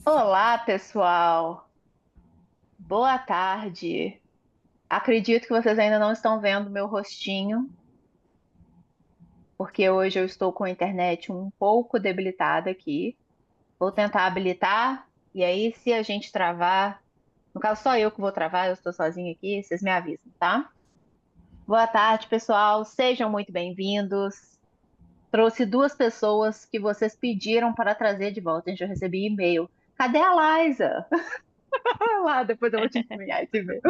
Olá, pessoal. Boa tarde. Acredito que vocês ainda não estão vendo meu rostinho, porque hoje eu estou com a internet um pouco debilitada aqui. Vou tentar habilitar, e aí, se a gente travar, no caso só eu que vou travar, eu estou sozinha aqui, vocês me avisam, tá? Boa tarde, pessoal. Sejam muito bem-vindos. Trouxe duas pessoas que vocês pediram para trazer de volta. Gente, eu recebi e-mail. Cadê a Liza? Lá, depois eu vou te enviar esse e-mail.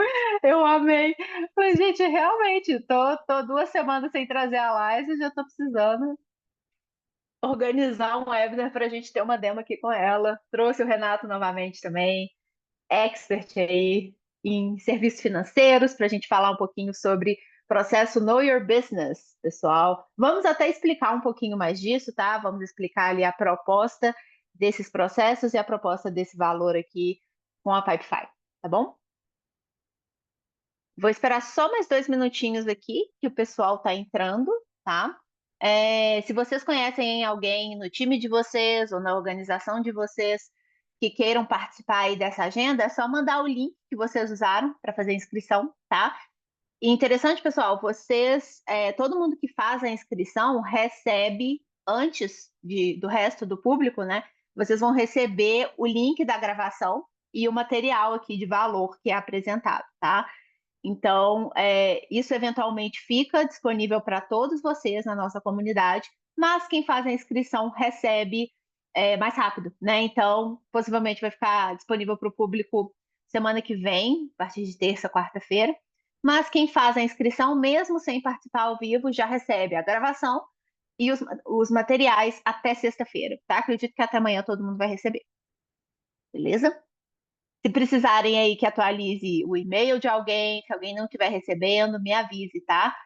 Eu amei. Falei, gente, realmente, tô 2 semanas sem trazer a Liza, já tô precisando organizar um webinar para a gente ter uma demo aqui com ela. Trouxe o Renato novamente também, expert aí em serviços financeiros, para a gente falar um pouquinho sobre processo Know Your Business, pessoal. Vamos até explicar um pouquinho mais disso, tá? Vamos explicar ali a proposta desses processos e a proposta desse valor aqui com a Pipefy, tá bom? Vou esperar só mais 2 minutinhos aqui, que o pessoal está entrando, tá? Se vocês conhecem alguém no time de vocês ou na organização de vocês que queiram participar aí dessa agenda, é só mandar o link que vocês usaram para fazer a inscrição, tá? E interessante, pessoal, todo mundo que faz a inscrição recebe antes do resto do público, né? Vocês vão receber o link da gravação e o material aqui de valor que é apresentado, tá? Então, isso eventualmente fica disponível para todos vocês na nossa comunidade, mas quem faz a inscrição recebe mais rápido, né? Então, possivelmente vai ficar disponível para o público semana que vem, a partir de terça, quarta-feira. Mas quem faz a inscrição, mesmo sem participar ao vivo, já recebe a gravação e os materiais até sexta-feira, tá? Acredito que até amanhã todo mundo vai receber, beleza? Se precisarem aí que atualize o e-mail de alguém, se alguém não estiver recebendo, me avise, tá?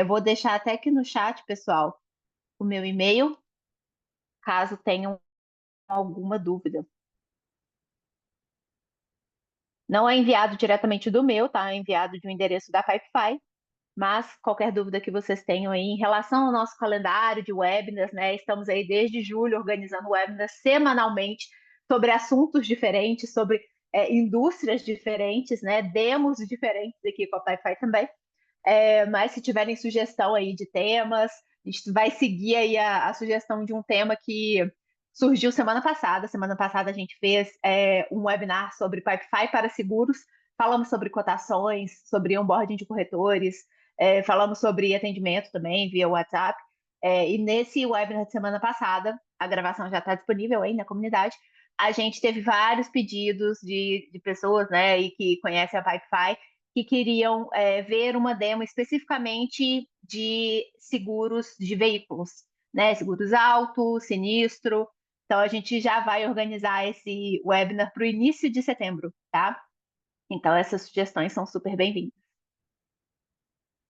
Vou deixar até aqui no chat, pessoal, o meu e-mail, caso tenham alguma dúvida. Não é enviado diretamente do meu, tá? É enviado de um endereço da Pipefy, mas qualquer dúvida que vocês tenham aí em relação ao nosso calendário de webinars, né? Estamos aí desde julho organizando webinars semanalmente sobre assuntos diferentes, sobre indústrias diferentes, né? Demos diferentes aqui com a Pipefy também. Mas se tiverem sugestão aí de temas, a gente vai seguir aí a sugestão de um tema que surgiu semana passada. Semana passada a gente fez um webinar sobre Pipefy para seguros. Falamos sobre cotações, sobre onboarding de corretores, falamos sobre atendimento também via WhatsApp. E nesse webinar de semana passada, a gravação já está disponível aí na comunidade. A gente teve vários pedidos de pessoas, né, e que conhecem a Pipefy que queriam ver uma demo especificamente de seguros de veículos, né? Seguros alto, sinistro. Então a gente já vai organizar esse webinar para o início de setembro, tá? Então essas sugestões são super bem-vindas.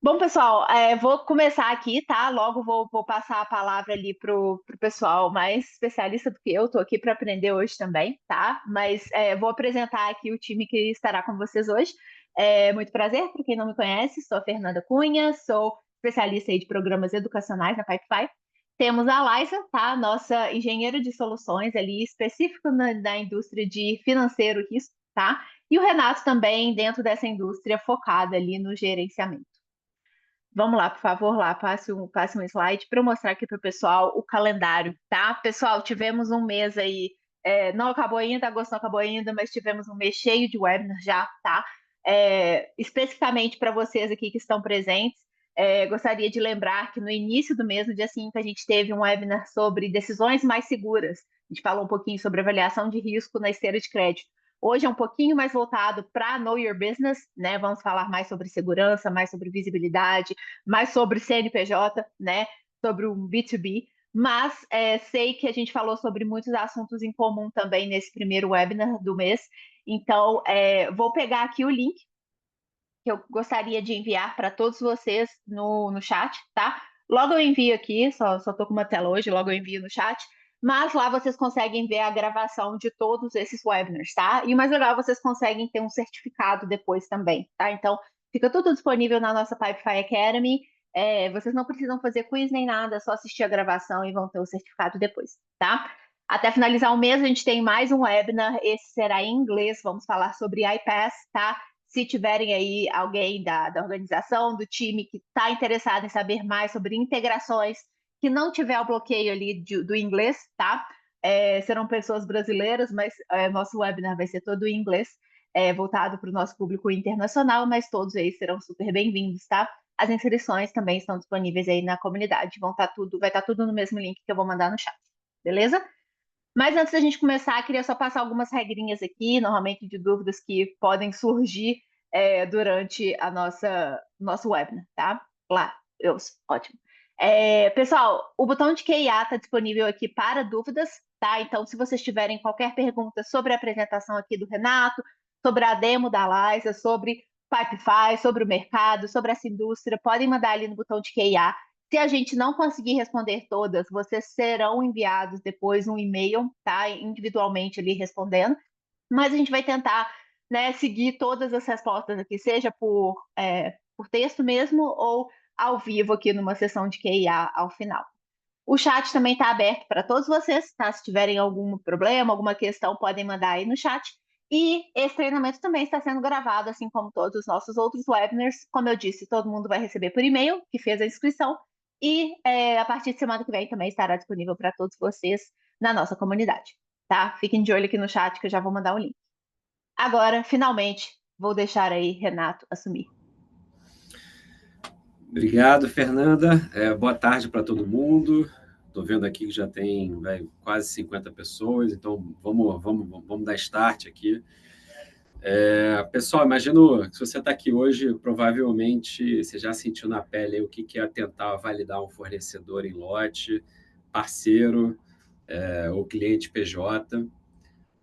Bom, pessoal, vou começar aqui, tá? Logo vou passar a palavra ali pro pessoal mais especialista do que eu. Estou aqui para aprender hoje também, tá? Mas vou apresentar aqui o time que estará com vocês hoje. Muito prazer, para quem não me conhece, sou a Fernanda Cunha, sou especialista aí de programas educacionais na Pipefy. Temos a Liza, tá? Nossa engenheira de soluções ali, específica na indústria de financeiro e risco, tá? E o Renato também dentro dessa indústria focada ali no gerenciamento. Vamos lá, por favor, lá, passe um slide para eu mostrar aqui para o pessoal o calendário, tá? Pessoal, tivemos um mês aí, não acabou ainda, agosto não acabou ainda, mas tivemos um mês cheio de webinars já, tá? Especificamente para vocês aqui que estão presentes, gostaria de lembrar que no início do mês, no dia 5, a gente teve um webinar sobre decisões mais seguras. A gente falou um pouquinho sobre avaliação de risco na esteira de crédito. Hoje é um pouquinho mais voltado para Know Your Business, né? Vamos falar mais sobre segurança, mais sobre visibilidade, mais sobre CNPJ, né? Sobre um B2B. Mas sei que a gente falou sobre muitos assuntos em comum também nesse primeiro webinar do mês. Então, vou pegar aqui o link que eu gostaria de enviar para todos vocês no chat, tá? Logo eu envio aqui, só estou com uma tela hoje, logo eu envio no chat. Mas lá vocês conseguem ver a gravação de todos esses webinars, tá? E o mais legal, vocês conseguem ter um certificado depois também, tá? Então, fica tudo disponível na nossa Pipefy Academy. Vocês não precisam fazer quiz nem nada, é só assistir a gravação e vão ter o certificado depois, tá? Até finalizar o mês, a gente tem mais um webinar, esse será em inglês, vamos falar sobre iPass, tá? Se tiverem aí alguém da organização, do time que está interessado em saber mais sobre integrações, que não tiver o bloqueio ali do inglês, tá? Serão pessoas brasileiras, mas nosso webinar vai ser todo em inglês, voltado para o nosso público internacional, mas todos aí serão super bem-vindos, tá? As inscrições também estão disponíveis aí na comunidade, vai estar tudo no mesmo link que eu vou mandar no chat, beleza? Mas antes da gente começar, queria só passar algumas regrinhas aqui, normalmente de dúvidas que podem surgir durante a nosso webinar, tá? Lá, ótimo. Pessoal, o botão de QIA está disponível aqui para dúvidas, tá? Então, se vocês tiverem qualquer pergunta sobre a apresentação aqui do Renato, sobre a demo da Liza, sobre Pipefy, sobre o mercado, sobre essa indústria, podem mandar ali no botão de QIA. Se a gente não conseguir responder todas, vocês serão enviados depois um e-mail, tá? Individualmente ali respondendo. Mas a gente vai tentar, né, seguir todas as respostas aqui, seja por texto mesmo ou ao vivo aqui numa sessão de QIA ao final. O chat também está aberto para todos vocês, tá? Se tiverem algum problema, alguma questão, podem mandar aí no chat. E esse treinamento também está sendo gravado, assim como todos os nossos outros webinars. Como eu disse, todo mundo vai receber por e-mail que fez a inscrição. E a partir de semana que vem também estará disponível para todos vocês na nossa comunidade, tá? Fiquem de olho aqui no chat que eu já vou mandar o link. Agora, finalmente, vou deixar aí Renato assumir. Obrigado, Fernanda. Boa tarde para todo mundo. Estou vendo aqui que já tem quase 50 pessoas, então vamos dar start aqui. Pessoal, imagino que se você está aqui hoje, provavelmente você já sentiu na pele o que é tentar validar um fornecedor em lote, parceiro ou cliente PJ,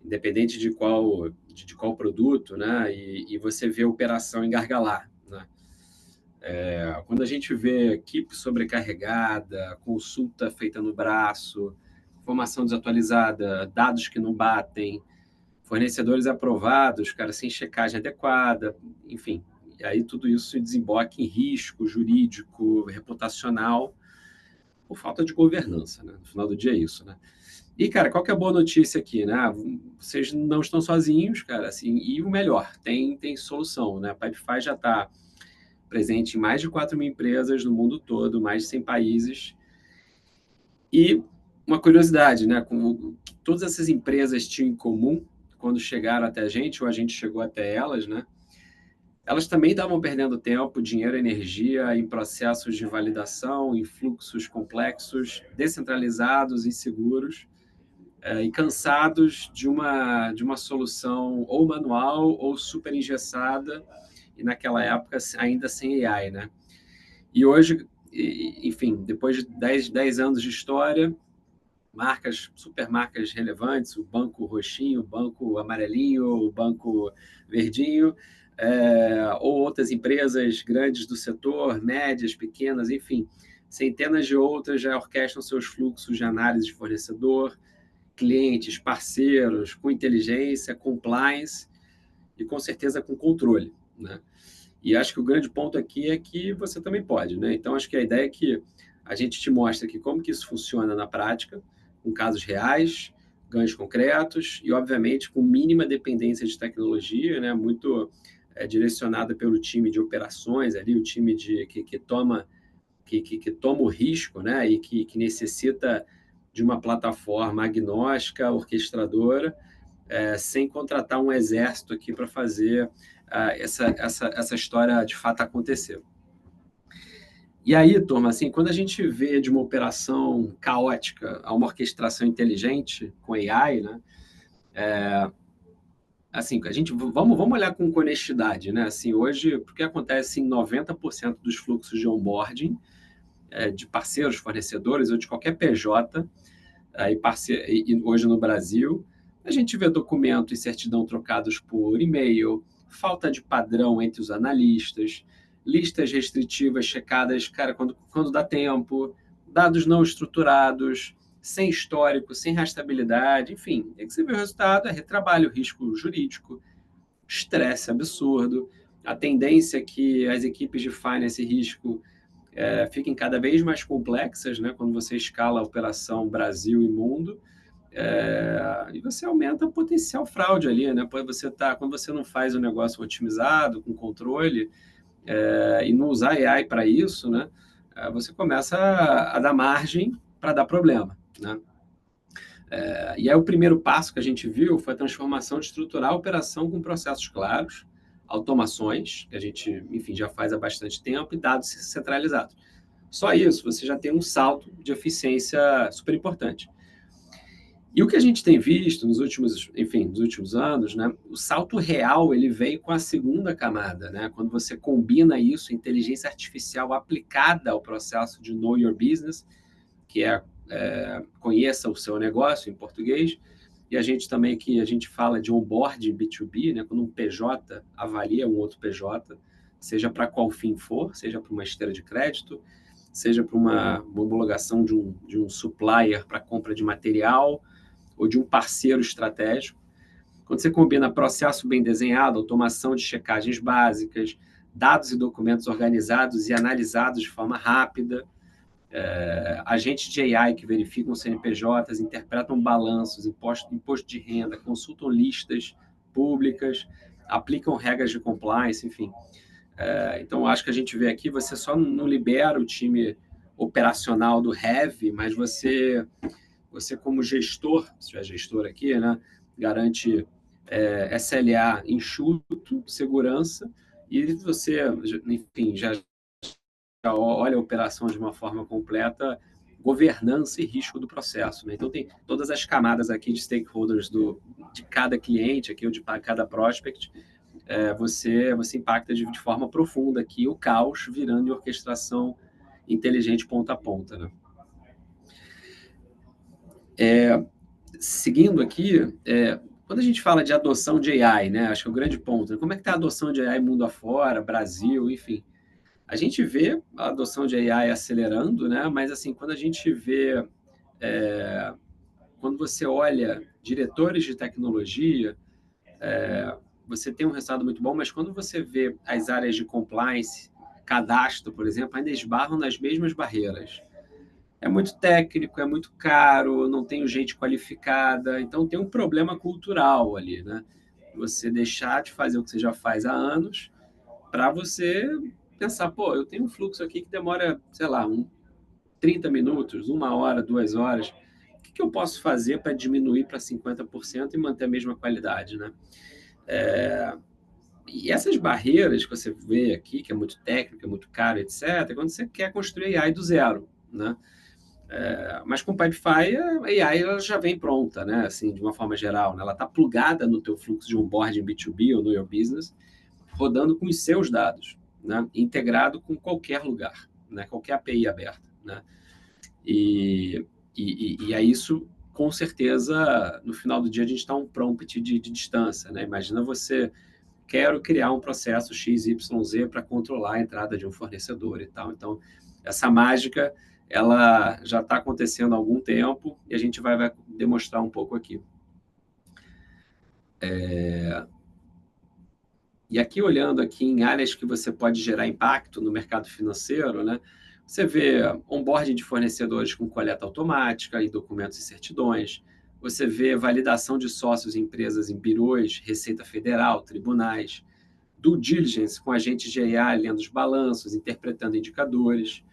independente de qual produto, né? E você vê a operação engargalar, né? Quando a gente vê equipe sobrecarregada, consulta feita no braço, informação desatualizada, dados que não batem, fornecedores aprovados, cara, sem checagem adequada, enfim. E aí tudo isso desemboca em risco jurídico, reputacional, por falta de governança, né? No final do dia é isso, né? E, cara, qual que é a boa notícia aqui, né? Vocês não estão sozinhos, cara, assim, e o melhor, tem solução, né? A Pipefy já está presente em mais de 4.000 empresas no mundo todo, mais de 100 países. E uma curiosidade, né? Com todas essas empresas tinham em comum, quando chegaram até a gente, ou a gente chegou até elas, né? Elas também estavam perdendo tempo, dinheiro e energia em processos de validação, em fluxos complexos, descentralizados, inseguros, e cansados de uma solução ou manual ou super engessada, e naquela época ainda sem AI, né? E hoje, enfim, depois de 10 anos de história, supermarcas relevantes, o Banco Roxinho, o Banco Amarelinho, o Banco Verdinho, ou outras empresas grandes do setor, médias, pequenas, enfim, centenas de outras já orquestram seus fluxos de análise de fornecedor, clientes, parceiros, com inteligência, compliance e, com certeza, com controle, né? E acho que o grande ponto aqui é que você também pode, né? Então, acho que a ideia é que a gente te mostra aqui como que isso funciona na prática, com casos reais, ganhos concretos e, obviamente, com mínima dependência de tecnologia, né? Muito direcionada pelo time de operações, ali, o time que toma o risco, né? E que necessita de uma plataforma agnóstica, orquestradora, sem contratar um exército aqui para fazer essa história de fato acontecer. E aí, turma, assim, quando a gente vê de uma operação caótica a uma orquestração inteligente com AI, né? Assim, vamos olhar com honestidade, né? Assim, hoje, porque acontece em 90% dos fluxos de onboarding de parceiros, fornecedores ou de qualquer PJ, e hoje no Brasil, a gente vê documento e certidão trocados por e-mail, falta de padrão entre os analistas, listas restritivas checadas, cara, quando dá tempo, dados não estruturados, sem histórico, sem rastreabilidade, enfim. É que você vê o resultado, é retrabalho, risco jurídico, estresse absurdo, a tendência é que as equipes de finance e risco fiquem cada vez mais complexas, né, quando você escala a operação Brasil e mundo, E você aumenta o potencial fraude ali, né? Quando você não faz o negócio otimizado, com controle, e não usar AI para isso, né? Você começa a dar margem para dar problema, né? E aí o primeiro passo que a gente viu foi a transformação de estruturar a operação com processos claros, automações, que a gente, enfim, já faz há bastante tempo, e dados centralizados. Só isso, você já tem um salto de eficiência super importante. E o que a gente tem visto nos últimos anos, né, o salto real ele veio com a segunda camada, né, quando você combina isso, inteligência artificial aplicada ao processo de Know Your Business, que conheça o seu negócio em português, e a gente fala de onboarding B2B, né, quando um PJ avalia um outro PJ, seja para qual fim for, seja para uma esteira de crédito, seja para uma homologação de um supplier para compra de material, ou de um parceiro estratégico. Quando você combina processo bem desenhado, automação de checagens básicas, dados e documentos organizados e analisados de forma rápida, agentes de AI que verificam CNPJs, interpretam balanços, imposto de renda, consultam listas públicas, aplicam regras de compliance, enfim. Então, acho que a gente vê aqui, você só não libera o time operacional do Heavy, mas você como gestor, se tiver gestor aqui, né, garante SLA enxuto, segurança, e você, enfim, já olha a operação de uma forma completa, governança e risco do processo, né? Então, tem todas as camadas aqui de stakeholders de cada cliente, aqui, ou de cada prospect, você impacta de forma profunda aqui o caos virando em orquestração inteligente ponta a ponta, né? Seguindo aqui, quando a gente fala de adoção de AI, né, acho que é o grande ponto, né? Como é que está a adoção de AI mundo afora, Brasil, enfim. A gente vê a adoção de AI acelerando, né, mas assim, quando você olha diretores de tecnologia, você tem um resultado muito bom, mas quando você vê as áreas de compliance, cadastro, por exemplo, ainda esbarram nas mesmas barreiras. É muito técnico, é muito caro, não tem gente qualificada, então tem um problema cultural ali, né? Você deixar de fazer o que você já faz há anos para você pensar, pô, eu tenho um fluxo aqui que demora, sei lá, 30 minutos, 1 hora, 2 horas. O que eu posso fazer para diminuir para 50% e manter a mesma qualidade, né? E essas barreiras que você vê aqui, que é muito técnico, é muito caro, etc., é quando você quer construir AI do zero, né? Mas com o Pipefy, a AI ela já vem pronta, né? Assim, de uma forma geral, né? Ela está plugada no teu fluxo de onboarding B2B ou no Your Business, rodando com os seus dados, né? Integrado com qualquer lugar, né? Qualquer API aberta, né? E aí isso, com certeza, no final do dia, a gente está um prompt de distância, né? Imagina você, quero criar um processo XYZ para controlar a entrada de um fornecedor e tal. Então, essa mágica, ela já está acontecendo há algum tempo e a gente vai demonstrar um pouco aqui. E aqui, olhando aqui em áreas que você pode gerar impacto no mercado financeiro, né? Você vê onboarding de fornecedores com coleta automática e documentos e certidões. Você vê validação de sócios em empresas em birôs, Receita Federal, tribunais. Due diligence com agentes de AI lendo os balanços, interpretando indicadores.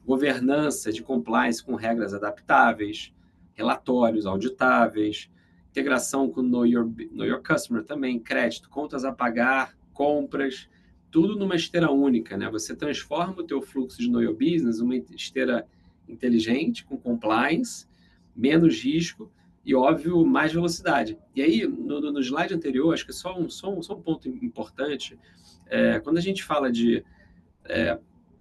Governança de compliance com regras adaptáveis. Relatórios auditáveis. Integração com Know Your Customer também. Crédito, contas a pagar, compras, tudo numa esteira única, né? Você transforma o teu fluxo de Know Your Business numa esteira inteligente, com compliance, menos risco e, óbvio, mais velocidade. E aí, no slide anterior, acho que só um ponto importante, quando a gente fala de...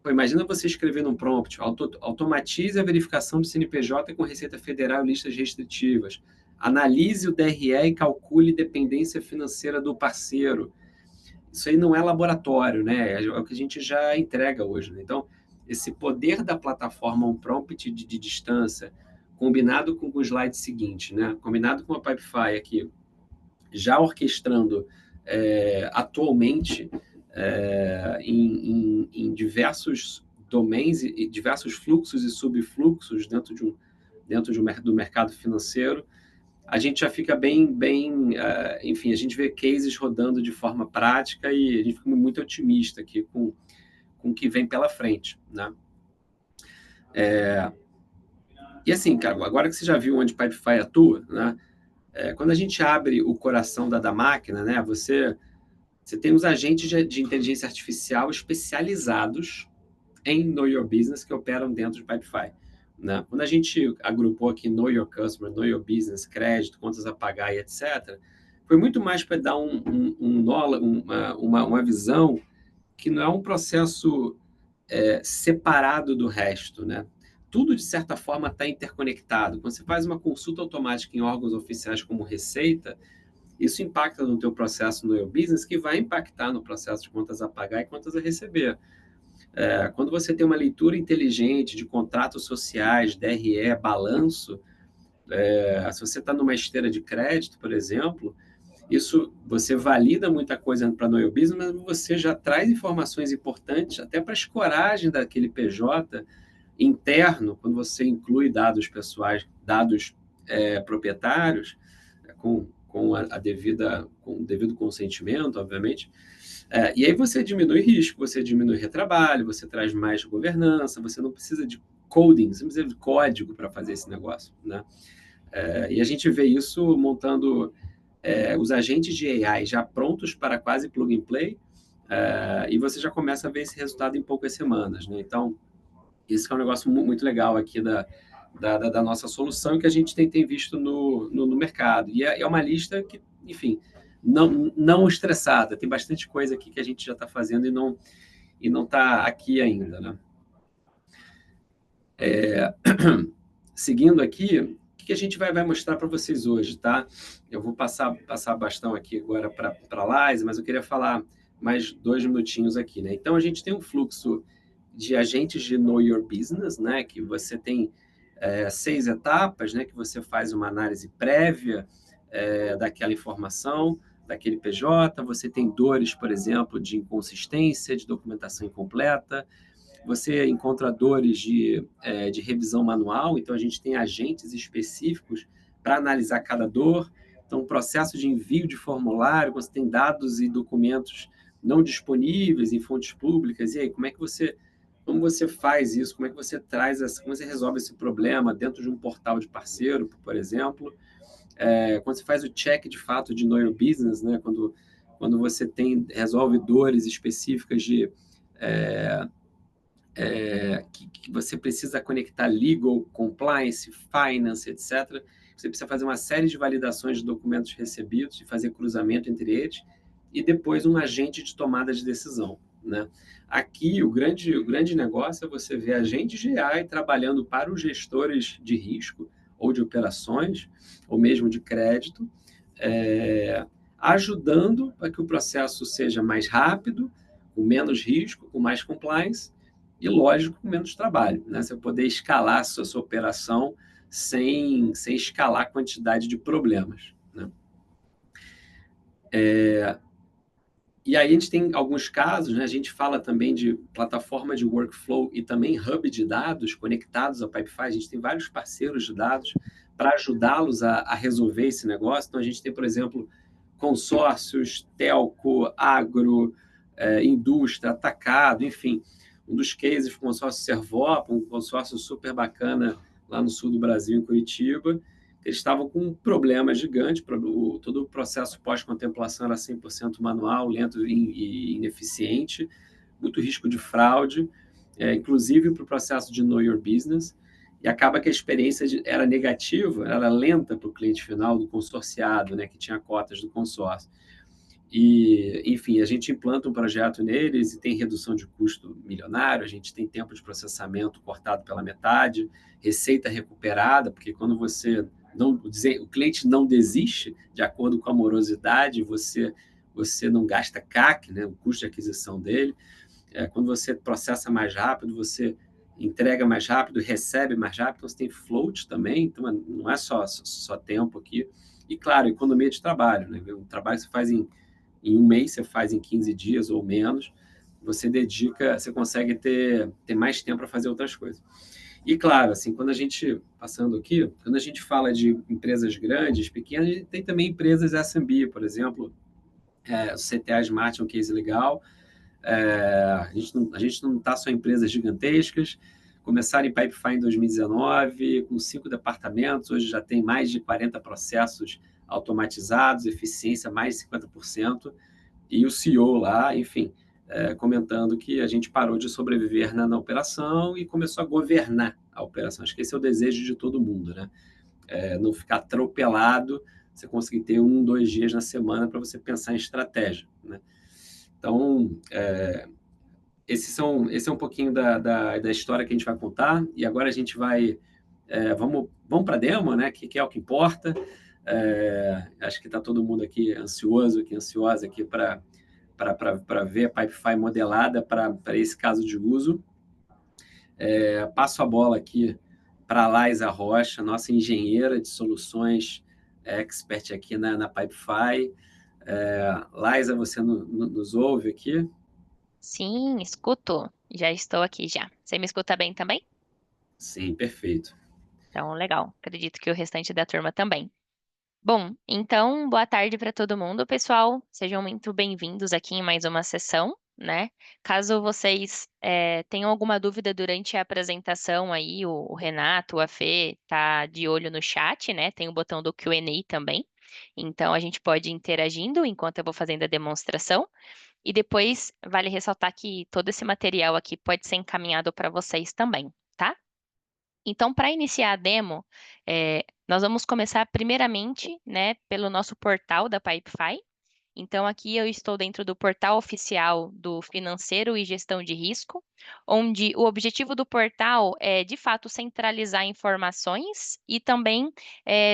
imagina você escrevendo um prompt, automatize a verificação do CNPJ com Receita Federal e listas restritivas, analise o DRE e calcule dependência financeira do parceiro. Isso aí não é laboratório, né? É o que a gente já entrega hoje, né? Então, esse poder da plataforma, um prompt de distância, combinado com o slide seguinte, né? Combinado com a Pipefy aqui, já orquestrando atualmente em diversos domains e diversos fluxos e subfluxos dentro do mercado financeiro, a gente já fica bem, enfim, a gente vê cases rodando de forma prática e a gente fica muito otimista aqui com o que vem pela frente, né? E assim, cara, agora que você já viu onde Pipefy atua, né? Quando a gente abre o coração da máquina, né? Você tem os agentes de inteligência artificial especializados em Know Your Business que operam dentro de Pipefy, né? Quando a gente agrupou aqui Know Your Customer, Know Your Business, crédito, contas a pagar e etc., foi muito mais para dar uma visão que não é um processo separado do resto, né? Tudo, de certa forma, está interconectado. Quando você faz uma consulta automática em órgãos oficiais como Receita, isso impacta no teu processo no Your Business, que vai impactar no processo de contas a pagar e contas a receber. Quando você tem uma leitura inteligente de contratos sociais, DRE, balanço, se você está numa esteira de crédito, por exemplo, isso você valida muita coisa para no Your Business, mas você já traz informações importantes até para a escoragem daquele PJ interno, quando você inclui dados pessoais, dados proprietários, com o devido consentimento, obviamente. E aí você diminui risco, você diminui retrabalho, você traz mais governança, você não precisa de coding, você não precisa de código para fazer esse negócio, né? E a gente vê isso montando os agentes de AI já prontos para quase plug and play, e você já começa a ver esse resultado em poucas semanas, né? Então, isso é um negócio muito legal aqui da nossa solução que a gente tem visto no mercado. E é uma lista que, enfim, não estressada. Tem bastante coisa aqui que a gente já está fazendo e não está aqui ainda, né? Seguindo aqui, o que a gente vai mostrar para vocês hoje, tá? Eu vou passar bastão aqui agora para a Laís, mas eu queria falar mais 2 minutinhos aqui, né? Então, a gente tem um fluxo de agentes de Know Your Business, né? Que você tem 6 etapas, né? Que você faz uma análise prévia daquela informação, daquele PJ. Você tem dores, por exemplo, de inconsistência, de documentação incompleta. Você encontra dores de revisão manual, então a gente tem agentes específicos para analisar cada dor. Então, o processo de envio de formulário, você tem dados e documentos não disponíveis em fontes públicas, e aí, como você faz isso? Como é que você como você resolve esse problema dentro de um portal de parceiro, por exemplo? Quando você faz o check de fato de Know Your Business, né? Quando você resolve dores específicas que você precisa conectar legal, compliance, finance, etc. Você precisa fazer uma série de validações de documentos recebidos e fazer cruzamento entre eles, e depois um agente de tomada de decisão, né? Aqui, o grande negócio é você ver agentes de AI trabalhando para os gestores de risco ou de operações, ou mesmo de crédito, ajudando para que o processo seja mais rápido, com menos risco, com mais compliance, e, lógico, com menos trabalho, né? Você poder escalar a sua operação sem escalar a quantidade de problemas, né? E aí a gente tem alguns casos, né? A gente fala também de plataforma de workflow e também hub de dados conectados ao Pipefy. A gente tem vários parceiros de dados para ajudá-los a resolver esse negócio. Então, a gente tem, por exemplo, consórcios, telco, agro, indústria, atacado, enfim. Um dos cases, o consórcio Servopa, um consórcio super bacana lá no sul do Brasil, em Curitiba. Eles estavam com um problema gigante, todo o processo pós-contemplação era 100% manual, lento e ineficiente, muito risco de fraude, inclusive para o processo de Know Your Business, e acaba que a experiência era negativa, era lenta para o cliente final do consorciado, né, que tinha cotas do consórcio. E, enfim, a gente implanta um projeto neles e tem redução de custo milionário, a gente tem tempo de processamento cortado pela metade, receita recuperada, porque quando o cliente não desiste, de acordo com a morosidade, você não gasta CAC, né, o custo de aquisição dele. Quando você processa mais rápido, você entrega mais rápido, recebe mais rápido, então você tem float também, então não é só tempo aqui. E, claro, economia de trabalho, né? O trabalho que você faz em um mês, você faz em 15 dias ou menos, você consegue ter mais tempo para fazer outras coisas. E claro, assim, quando a gente, passando aqui, quando a gente fala de empresas grandes, pequenas, a gente tem também empresas SMB, por exemplo, o CTA Smart é um case legal. A gente não está só em empresas gigantescas. Começaram em Pipefy em 2019, com 5 departamentos, hoje já tem mais de 40 processos automatizados, eficiência mais de 50%, e o CEO lá, enfim, comentando que a gente parou de sobreviver na operação e começou a governar a operação. Acho que esse é o desejo de todo mundo, né? Não ficar atropelado, você conseguir ter 1, 2 dias na semana para você pensar em estratégia, né? Então, esse é um pouquinho da história que a gente vai contar, e agora a gente vai. Vamos para a demo, né? Que é o que importa. Acho que está todo mundo aqui ansioso, ansiosa aqui para ver a Pipefy modelada para esse caso de uso. Passo a bola aqui para a Laisa Rocha, nossa engenheira de soluções, expert aqui na Pipefy. Laisa, você nos ouve aqui? Sim, escuto. Já estou aqui já. Você me escuta bem também? Sim, perfeito. Então, legal. Acredito que o restante da turma também. Bom, então, boa tarde para todo mundo, pessoal. Sejam muito bem-vindos aqui em mais uma sessão, né? Caso vocês tenham alguma dúvida durante a apresentação aí, o Renato, a Fê, tá de olho no chat, né? Tem o botão do Q&A também. Então, a gente pode ir interagindo enquanto eu vou fazendo a demonstração. E depois, vale ressaltar que todo esse material aqui pode ser encaminhado para vocês também, tá? Então, para iniciar a demo, nós vamos começar primeiramente, né, pelo nosso portal da Pipefy. Então, aqui eu estou dentro do portal oficial do Financeiro e Gestão de Risco, onde o objetivo do portal é, de fato, centralizar informações e também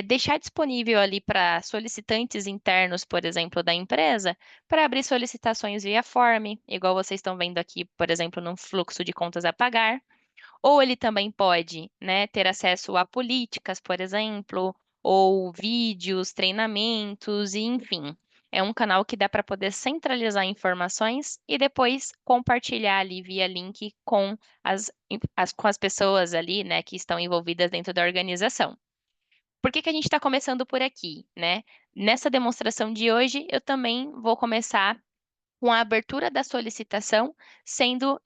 deixar disponível ali para solicitantes internos, por exemplo, da empresa, para abrir solicitações via form, igual vocês estão vendo aqui, por exemplo, no fluxo de contas a pagar. Ou ele também pode, né, ter acesso a políticas, por exemplo, ou vídeos, treinamentos, e enfim. É um canal que dá para poder centralizar informações e depois compartilhar ali via link com com as pessoas ali, né, que estão envolvidas dentro da organização. Por que que a gente está começando por aqui, né? Nessa demonstração de hoje, eu também vou começar com a abertura da solicitação sendo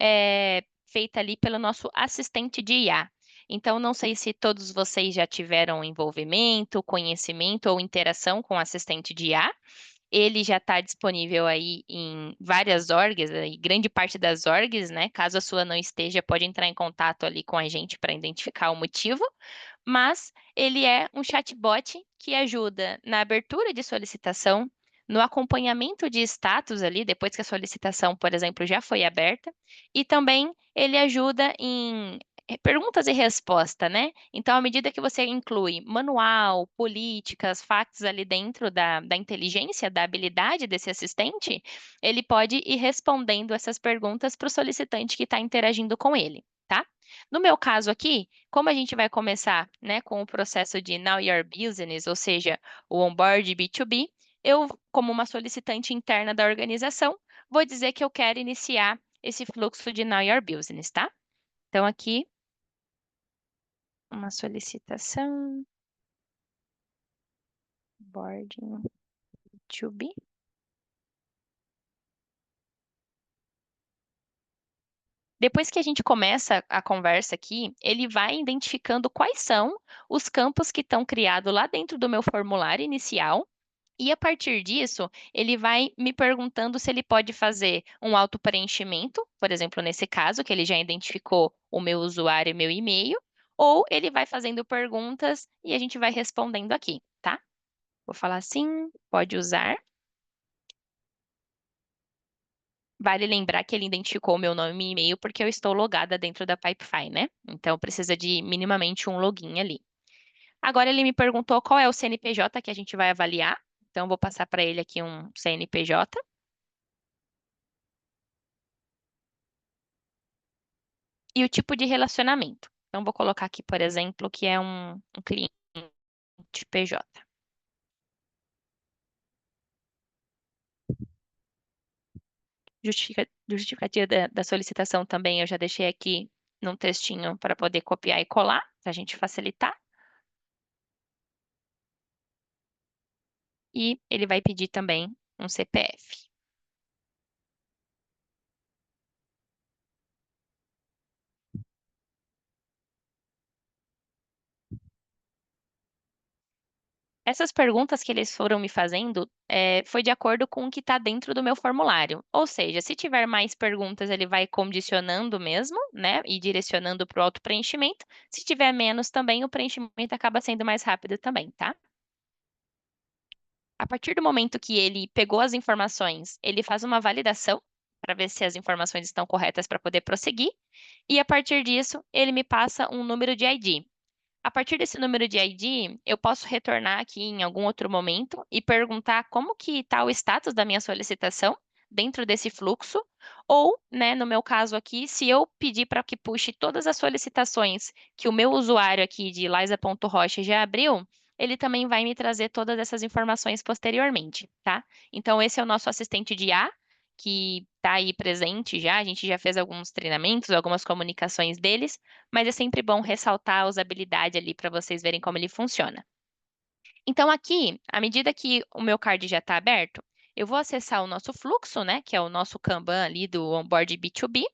feita ali pelo nosso assistente de IA. Então, não sei se todos vocês já tiveram envolvimento, conhecimento ou interação com o assistente de IA. Ele já está disponível aí em várias orgs, aí, grande parte das orgs, né? Caso a sua não esteja, pode entrar em contato ali com a gente para identificar o motivo. Mas ele é um chatbot que ajuda na abertura de solicitação, no acompanhamento de status ali, depois que a solicitação, por exemplo, já foi aberta, e também ele ajuda em perguntas e resposta, né? Então, à medida que você inclui manual, políticas, facts ali dentro da inteligência, da habilidade desse assistente, ele pode ir respondendo essas perguntas para o solicitante que está interagindo com ele, tá? No meu caso aqui, como a gente vai começar, né, com o processo de Now Your Business, ou seja, o onboard B2B, eu, como uma solicitante interna da organização, vou dizer que eu quero iniciar esse fluxo de Now Your Business, tá? Então, aqui, uma solicitação, boarding B2B. Depois que a gente começa a conversa aqui, ele vai identificando quais são os campos que estão criados lá dentro do meu formulário inicial. E a partir disso, ele vai me perguntando se ele pode fazer um autopreenchimento, por exemplo, nesse caso, que ele já identificou o meu usuário e meu e-mail, ou ele vai fazendo perguntas e a gente vai respondendo aqui, tá? Vou falar assim, pode usar. Vale lembrar que ele identificou o meu nome e e-mail porque eu estou logada dentro da Pipefy, né? Então precisa de minimamente um login ali. Agora ele me perguntou qual é o CNPJ que a gente vai avaliar. Então vou passar para ele aqui um CNPJ. E o tipo de relacionamento. Então, vou colocar aqui, por exemplo, que é um cliente PJ. Justificativa da solicitação também, eu já deixei aqui num textinho para poder copiar e colar, para a gente facilitar. E ele vai pedir também um CPF. Essas perguntas que eles foram me fazendo foi de acordo com o que está dentro do meu formulário. Ou seja, se tiver mais perguntas, ele vai condicionando mesmo, né? E direcionando para o autopreenchimento. Se tiver menos também, o preenchimento acaba sendo mais rápido também, tá? A partir do momento que ele pegou as informações, ele faz uma validação para ver se as informações estão corretas para poder prosseguir. E a partir disso, ele me passa um número de ID. A partir desse número de ID, eu posso retornar aqui em algum outro momento e perguntar como que está o status da minha solicitação dentro desse fluxo, ou, né, no meu caso aqui, se eu pedir para que puxe todas as solicitações que o meu usuário aqui de Liza.rocha já abriu, ele também vai me trazer todas essas informações posteriormente, tá? Então, esse é o nosso assistente de IA, que está aí presente já, a gente já fez alguns treinamentos, algumas comunicações deles, mas é sempre bom ressaltar a usabilidade ali para vocês verem como ele funciona. Então, aqui, à medida que o meu card já está aberto, eu vou acessar o nosso fluxo, né, que é o nosso Kanban ali do onboard B2B.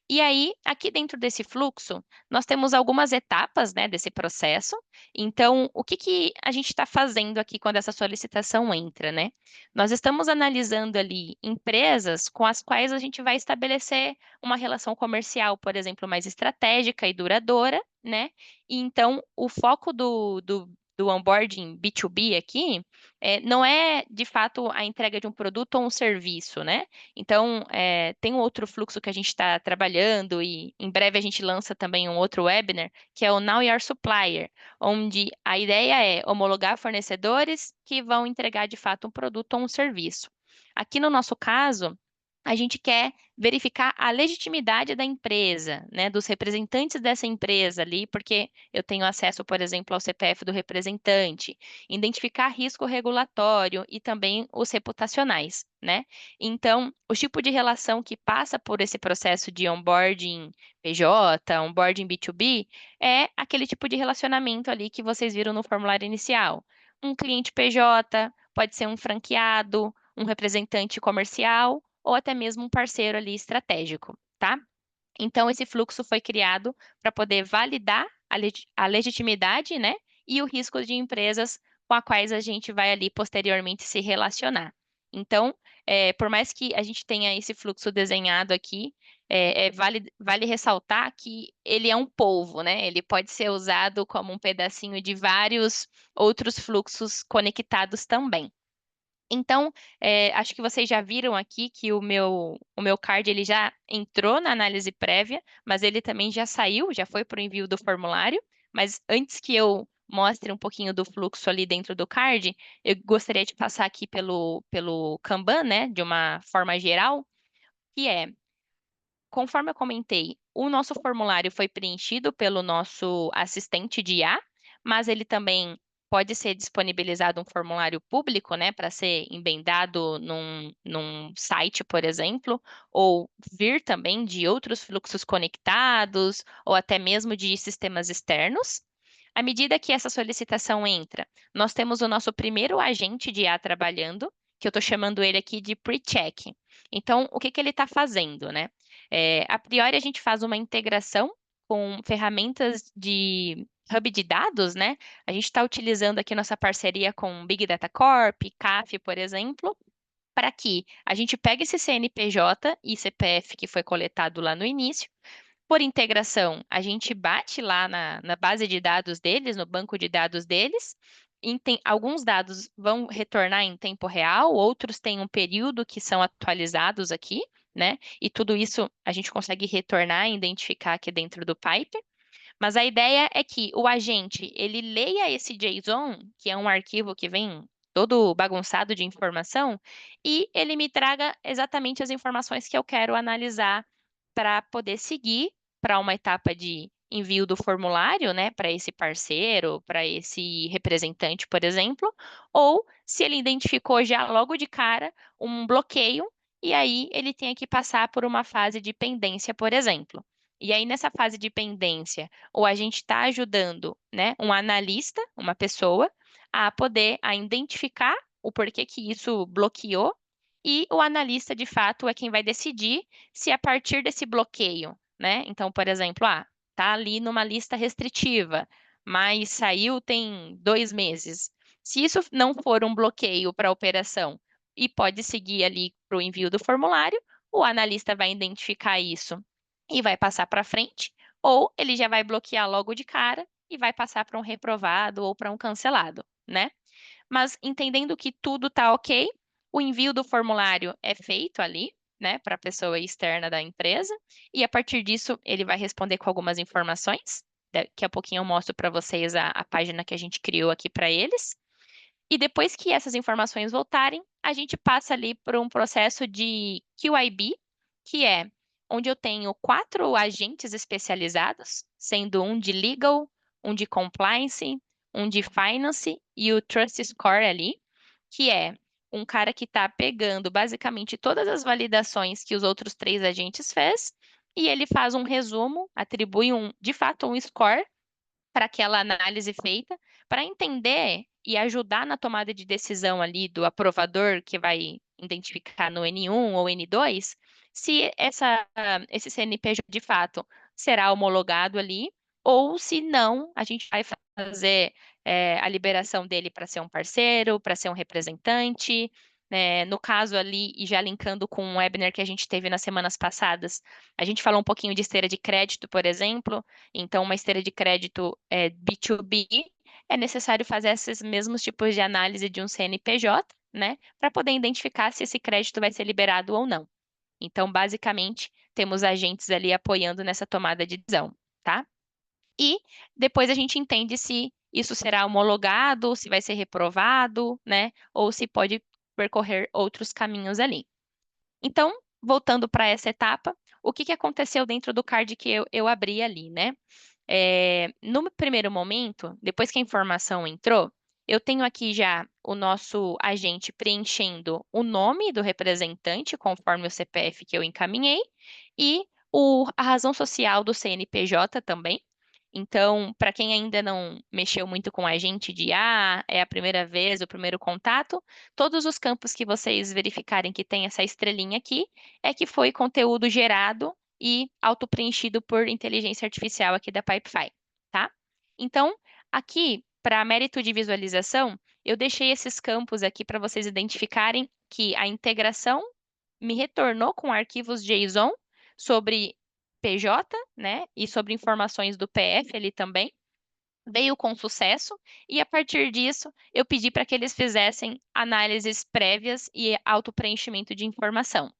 E aí, aqui dentro desse fluxo, nós temos algumas etapas, né, desse processo. Então, o que que a gente está fazendo aqui quando essa solicitação entra, né? Nós estamos analisando ali empresas com as quais a gente vai estabelecer uma relação comercial, por exemplo, mais estratégica e duradoura, né? E então, o foco do onboarding B2B aqui não é, de fato, a entrega de um produto ou um serviço, né? Então, tem um outro fluxo que a gente está trabalhando e em breve a gente lança também um outro webinar, que é o Now Your Supplier, onde a ideia é homologar fornecedores que vão entregar de fato um produto ou um serviço. Aqui no nosso caso, a gente quer verificar a legitimidade da empresa, né, dos representantes dessa empresa ali, porque eu tenho acesso, por exemplo, ao CPF do representante, identificar risco regulatório e também os reputacionais, né? Então, o tipo de relação que passa por esse processo de onboarding PJ, onboarding B2B, é aquele tipo de relacionamento ali que vocês viram no formulário inicial. Um cliente PJ, pode ser um franqueado, um representante comercial ou até mesmo um parceiro ali estratégico, tá? Então, esse fluxo foi criado para poder validar a legitimidade, né, e o risco de empresas com as quais a gente vai ali posteriormente se relacionar. Então, por mais que a gente tenha esse fluxo desenhado aqui, vale ressaltar que ele é um polvo, né? Ele pode ser usado como um pedacinho de vários outros fluxos conectados também. Então, acho que vocês já viram aqui que o meu card ele já entrou na análise prévia, mas ele também já saiu, já foi para o envio do formulário. Mas antes que eu mostre um pouquinho do fluxo ali dentro do card, eu gostaria de passar aqui pelo Kanban, né, de uma forma geral, que é conforme eu comentei, o nosso formulário foi preenchido pelo nosso assistente de IA, mas ele também pode ser disponibilizado um formulário público, né, para ser embedado num site, por exemplo, ou vir também de outros fluxos conectados, ou até mesmo de sistemas externos. À medida que essa solicitação entra, nós temos o nosso primeiro agente de IA trabalhando, que eu estou chamando ele aqui de pre-check. Então, o que que ele está fazendo, né? A priori, a gente faz uma integração com ferramentas de hub de dados, né? A gente está utilizando aqui nossa parceria com Big Data Corp, CAF, por exemplo, para que a gente pegue esse CNPJ e CPF que foi coletado lá no início. Por integração, a gente bate lá na base de dados deles, no banco de dados deles. Alguns dados vão retornar em tempo real, outros têm um período que são atualizados aqui, né? E tudo isso a gente consegue retornar e identificar aqui dentro do pipe. Mas a ideia é que o agente ele leia esse JSON, que é um arquivo que vem todo bagunçado de informação, e ele me traga exatamente as informações que eu quero analisar para poder seguir para uma etapa de envio do formulário, né, para esse parceiro, para esse representante, por exemplo, ou se ele identificou já logo de cara um bloqueio, e aí ele tem que passar por uma fase de pendência, por exemplo. E aí, nessa fase de pendência, ou a gente está ajudando, né, um analista, uma pessoa, a poder identificar o porquê que isso bloqueou, e o analista, de fato, é quem vai decidir se a partir desse bloqueio, né? Então, por exemplo, tá ali numa lista restritiva, mas saiu tem 2 meses. Se isso não for um bloqueio para a operação e pode seguir ali para o envio do formulário, o analista vai identificar isso e vai passar para frente, ou ele já vai bloquear logo de cara e vai passar para um reprovado ou para um cancelado, né? Mas entendendo que tudo está ok, o envio do formulário é feito ali, né, para a pessoa externa da empresa, e a partir disso ele vai responder com algumas informações. Daqui a pouquinho eu mostro para vocês a página que a gente criou aqui para eles. E depois que essas informações voltarem, a gente passa ali por um processo de QIB, que é onde eu tenho 4 agentes especializados, sendo um de legal, um de compliance, um de finance e o trust score ali, que é um cara que está pegando basicamente todas as validações que os outros 3 agentes fez, e ele faz um resumo, atribui de fato um score para aquela análise feita, para entender e ajudar na tomada de decisão ali do aprovador que vai identificar no N1 ou N2, se esse CNPJ de fato será homologado ali, ou se não, a gente vai fazer a liberação dele para ser um parceiro, para ser um representante. No caso ali, e já linkando com um webinar que a gente teve nas semanas passadas, a gente falou um pouquinho de esteira de crédito, por exemplo. Então, uma esteira de crédito B2B, é necessário fazer esses mesmos tipos de análise de um CNPJ, né, para poder identificar se esse crédito vai ser liberado ou não. Então, basicamente, temos agentes ali apoiando nessa tomada de decisão, tá? E depois a gente entende se isso será homologado, se vai ser reprovado, né, ou se pode percorrer outros caminhos ali. Então, voltando para essa etapa, o que aconteceu dentro do card que eu abri ali, né? No primeiro momento, depois que a informação entrou, eu tenho aqui já o nosso agente preenchendo o nome do representante, conforme o CPF que eu encaminhei, e a razão social do CNPJ também. Então, para quem ainda não mexeu muito com a gente é a primeira vez, o primeiro contato, todos os campos que vocês verificarem que tem essa estrelinha aqui, é que foi conteúdo gerado e auto-preenchido por inteligência artificial aqui da Pipefy, tá? Então, aqui, para mérito de visualização, eu deixei esses campos aqui para vocês identificarem que a integração me retornou com arquivos JSON sobre PJ, né, e sobre informações do PF ali também. Veio com sucesso, e a partir disso, eu pedi para que eles fizessem análises prévias e auto-preenchimento de informação.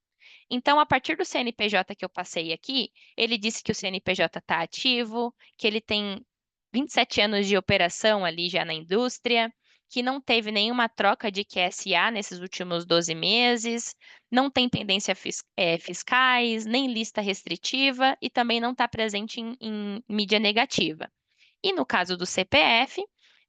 Então, a partir do CNPJ que eu passei aqui, ele disse que o CNPJ está ativo, que ele tem 27 anos de operação ali já na indústria, que não teve nenhuma troca de QSA nesses últimos 12 meses, não tem pendência fiscais, nem lista restritiva e também não está presente em mídia negativa. E no caso do CPF,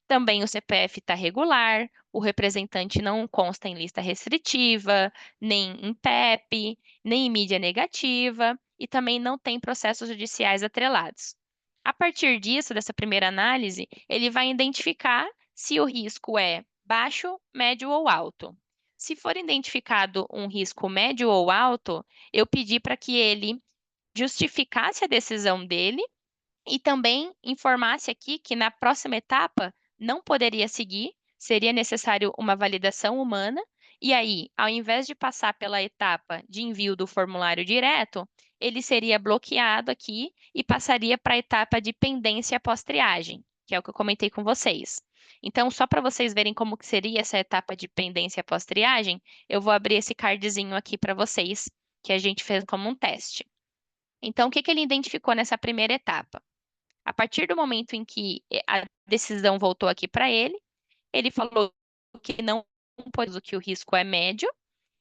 também o CPF está regular, o representante não consta em lista restritiva, nem em PEP, nem em mídia negativa, e também não tem processos judiciais atrelados. A partir disso, dessa primeira análise, ele vai identificar se o risco é baixo, médio ou alto. Se for identificado um risco médio ou alto, eu pedi para que ele justificasse a decisão dele e também informasse aqui que na próxima etapa não poderia seguir, seria necessário uma validação humana, e aí, ao invés de passar pela etapa de envio do formulário direto, ele seria bloqueado aqui e passaria para a etapa de pendência pós-triagem, que é o que eu comentei com vocês. Então, só para vocês verem como que seria essa etapa de pendência pós-triagem, eu vou abrir esse cardzinho aqui para vocês, que a gente fez como um teste. Então, o que ele identificou nessa primeira etapa? A partir do momento em que a decisão voltou aqui para ele falou que não pode, que o risco é médio,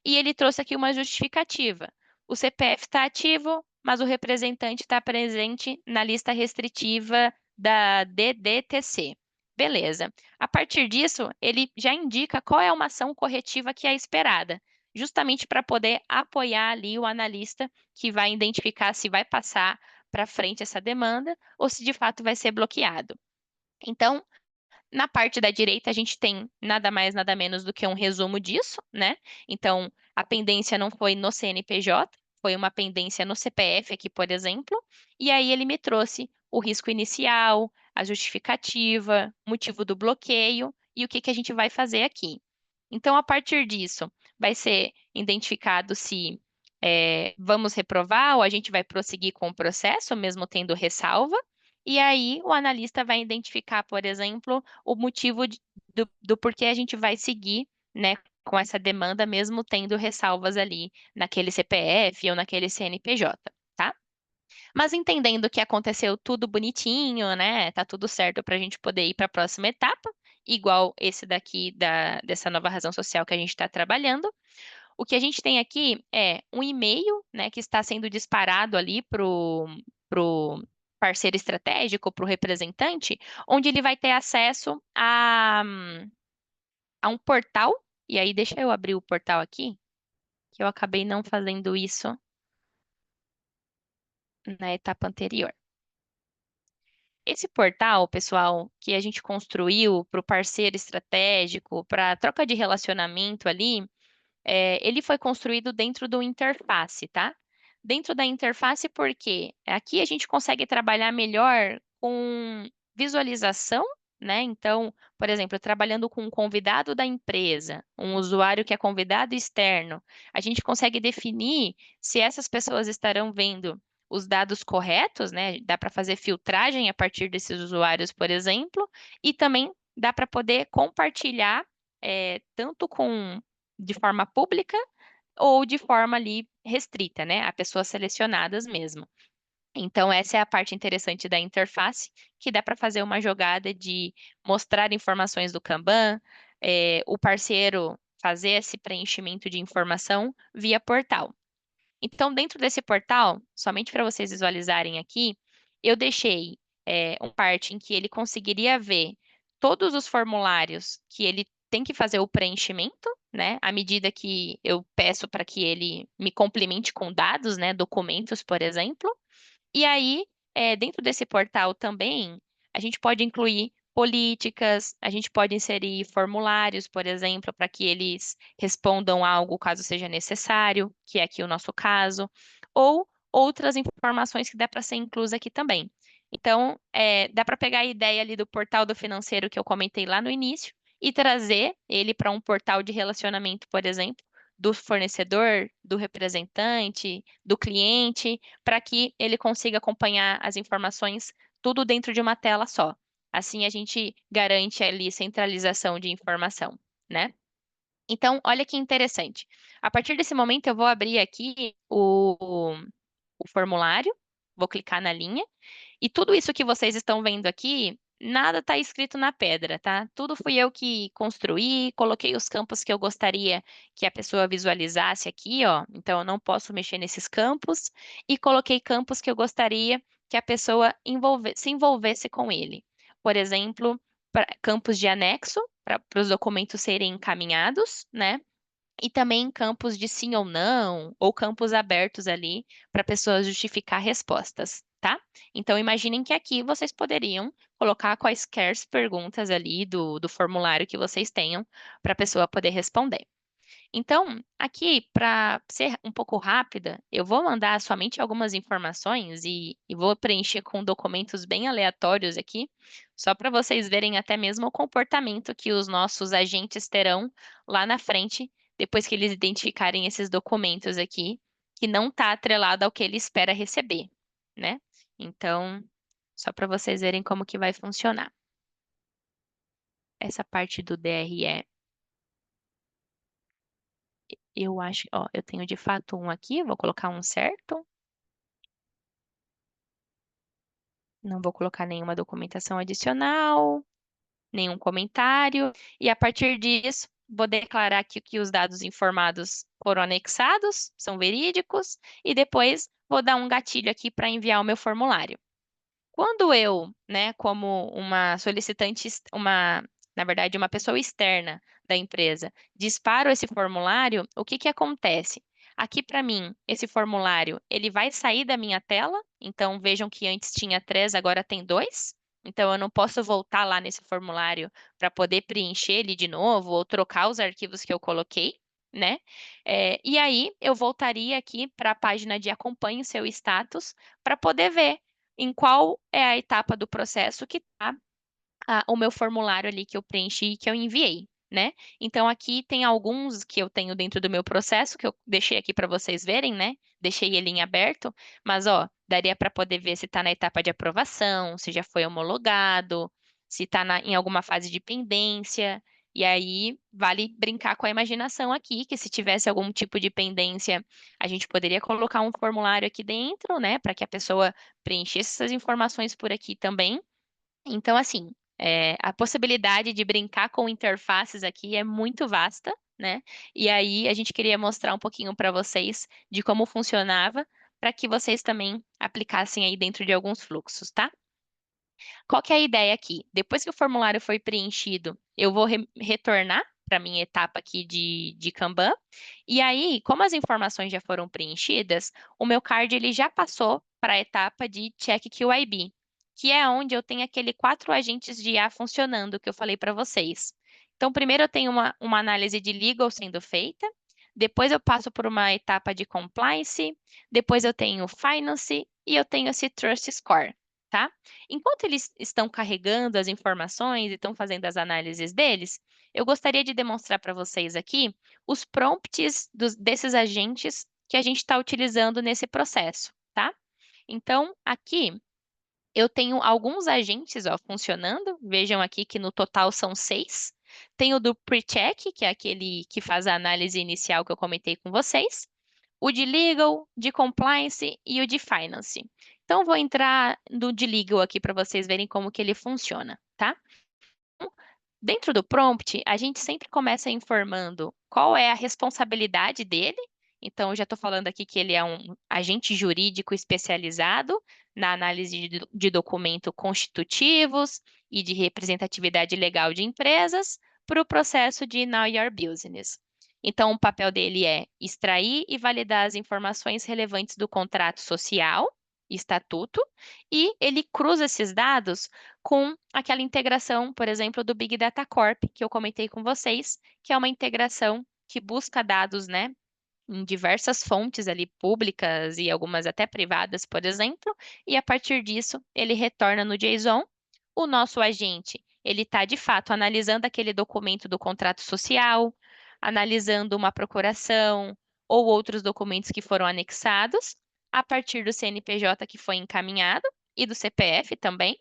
e ele trouxe aqui uma justificativa. O CPF está ativo, mas o representante está presente na lista restritiva da DDTC. Beleza. A partir disso, ele já indica qual é uma ação corretiva que é esperada, justamente para poder apoiar ali o analista que vai identificar se vai passar para frente essa demanda ou se de fato vai ser bloqueado. Então, na parte da direita, a gente tem nada mais, nada menos do que um resumo disso, né? Então, a pendência não foi no CNPJ, foi uma pendência no CPF aqui, por exemplo, e aí ele me trouxe o risco inicial, a justificativa, motivo do bloqueio e o que que a gente vai fazer aqui. Então, a partir disso, vai ser identificado se vamos reprovar ou a gente vai prosseguir com o processo, mesmo tendo ressalva. E aí, o analista vai identificar, por exemplo, o motivo do porquê a gente vai seguir, né, com essa demanda, mesmo tendo ressalvas ali naquele CPF ou naquele CNPJ, tá? Mas entendendo que aconteceu tudo bonitinho, né? Tá tudo certo para a gente poder ir para a próxima etapa, igual esse daqui dessa nova razão social que a gente está trabalhando. O que a gente tem aqui é um e-mail, né, que está sendo disparado ali pro parceiro estratégico, para o representante, onde ele vai ter acesso a um portal. E aí, deixa eu abrir o portal aqui, que eu acabei não fazendo isso na etapa anterior. Esse portal, pessoal, que a gente construiu para o parceiro estratégico, para a troca de relacionamento ali, ele foi construído dentro do interface, tá? Dentro da interface, porque aqui a gente consegue trabalhar melhor com visualização, né? Então, por exemplo, trabalhando com um convidado da empresa, um usuário que é convidado externo, a gente consegue definir se essas pessoas estarão vendo os dados corretos, né? Dá para fazer filtragem a partir desses usuários, por exemplo, e também dá para poder compartilhar tanto com de forma pública ou de forma ali restrita, né, a pessoas selecionadas mesmo. Então, essa é a parte interessante da interface, que dá para fazer uma jogada de mostrar informações do Kanban, o parceiro fazer esse preenchimento de informação via portal. Então, dentro desse portal, somente para vocês visualizarem aqui, eu deixei uma parte em que ele conseguiria ver todos os formulários que ele tem que fazer o preenchimento, né? À medida que eu peço para que ele me complemente com dados, né? Documentos, por exemplo. E aí, dentro desse portal também, a gente pode incluir políticas, a gente pode inserir formulários, por exemplo, para que eles respondam algo caso seja necessário, que é aqui o nosso caso, ou outras informações que dá para ser inclusa aqui também. Então, dá para pegar a ideia ali do portal do financeiro que eu comentei lá no início e trazer ele para um portal de relacionamento, por exemplo, do fornecedor, do representante, do cliente para que ele consiga acompanhar as informações tudo dentro de uma tela só. Assim a gente garante ali centralização de informação, né? Então, olha que interessante. A partir desse momento, eu vou abrir aqui o formulário, vou clicar na linha e tudo isso que vocês estão vendo aqui, nada está escrito na pedra, tá? Tudo fui eu que construí, coloquei os campos que eu gostaria que a pessoa visualizasse aqui, ó. Então, eu não posso mexer nesses campos e coloquei campos que eu gostaria que a pessoa se envolvesse com ele. Por exemplo, campos de anexo para os documentos serem encaminhados, né? E também campos de sim ou não, ou campos abertos ali para pessoas justificar respostas, tá? Então, imaginem que aqui vocês poderiam colocar quaisquer perguntas ali do formulário que vocês tenham para a pessoa poder responder. Então, aqui, para ser um pouco rápida, eu vou mandar somente algumas informações e vou preencher com documentos bem aleatórios aqui, só para vocês verem até mesmo o comportamento que os nossos agentes terão lá na frente, depois que eles identificarem esses documentos aqui, que não está atrelado ao que ele espera receber, né? Então, só para vocês verem como que vai funcionar. Essa parte do DRE eu acho, ó, eu tenho de fato um aqui, vou colocar um certo. Não vou colocar nenhuma documentação adicional, nenhum comentário. E a partir disso, vou declarar que os dados informados foram anexados, são verídicos, e depois vou dar um gatilho aqui para enviar o meu formulário. Quando eu, né, como uma solicitante, na verdade, uma pessoa externa da empresa, disparo esse formulário, o que que acontece? aqui para mim, esse formulário, ele vai sair da minha tela. Então, vejam que antes tinha 3, agora tem 2. Então, eu não posso voltar lá nesse formulário para poder preencher ele de novo ou trocar os arquivos que eu coloquei, né? E aí, eu voltaria aqui para a página de acompanhe seu status para poder ver em qual é a etapa do processo que está o meu formulário ali que eu preenchi e que eu enviei, né? Então aqui tem alguns que eu tenho dentro do meu processo que eu deixei aqui para vocês verem, né? Deixei ele em aberto, mas ó, daria para poder ver se está na etapa de aprovação, se já foi homologado, se está em alguma fase de pendência. E aí vale brincar com a imaginação aqui, que se tivesse algum tipo de pendência, a gente poderia colocar um formulário aqui dentro, né, para que a pessoa preenchesse essas informações por aqui também. Então, assim, a possibilidade de brincar com interfaces aqui é muito vasta, né? E aí a gente queria mostrar um pouquinho para vocês de como funcionava, para que vocês também aplicassem aí dentro de alguns fluxos, tá? Qual que é a ideia aqui? Depois que o formulário foi preenchido, eu vou retornar para a minha etapa aqui de Kanban. E aí, como as informações já foram preenchidas, o meu card ele já passou para a etapa de Check QIB, que é onde eu tenho aquele 4 agentes de IA funcionando que eu falei para vocês. Então, primeiro eu tenho uma análise de legal sendo feita, depois eu passo por uma etapa de compliance, depois eu tenho finance e eu tenho esse trust score, tá? Enquanto eles estão carregando as informações e estão fazendo as análises deles, eu gostaria de demonstrar para vocês aqui os prompts desses agentes que a gente está utilizando nesse processo, tá? Então, aqui eu tenho alguns agentes, ó, funcionando. Vejam aqui que no total são 6. Tem o do pre-check, que é aquele que faz a análise inicial que eu comentei com vocês. O de legal, de compliance e o de finance. Então, vou entrar no de legal aqui para vocês verem como que ele funciona, tá? Dentro do prompt, a gente sempre começa informando qual é a responsabilidade dele. Então, eu já estou falando aqui que ele é um agente jurídico especializado na análise de documento constitutivos e de representatividade legal de empresas para o processo de Know Your Business. Então, o papel dele é extrair e validar as informações relevantes do contrato social, estatuto, e ele cruza esses dados com aquela integração, por exemplo, do Big Data Corp, que eu comentei com vocês, que é uma integração que busca dados, né, em diversas fontes ali públicas e algumas até privadas, por exemplo, e a partir disso ele retorna no JSON. O nosso agente, ele está de fato analisando aquele documento do contrato social, analisando uma procuração ou outros documentos que foram anexados, a partir do CNPJ que foi encaminhado e do CPF também.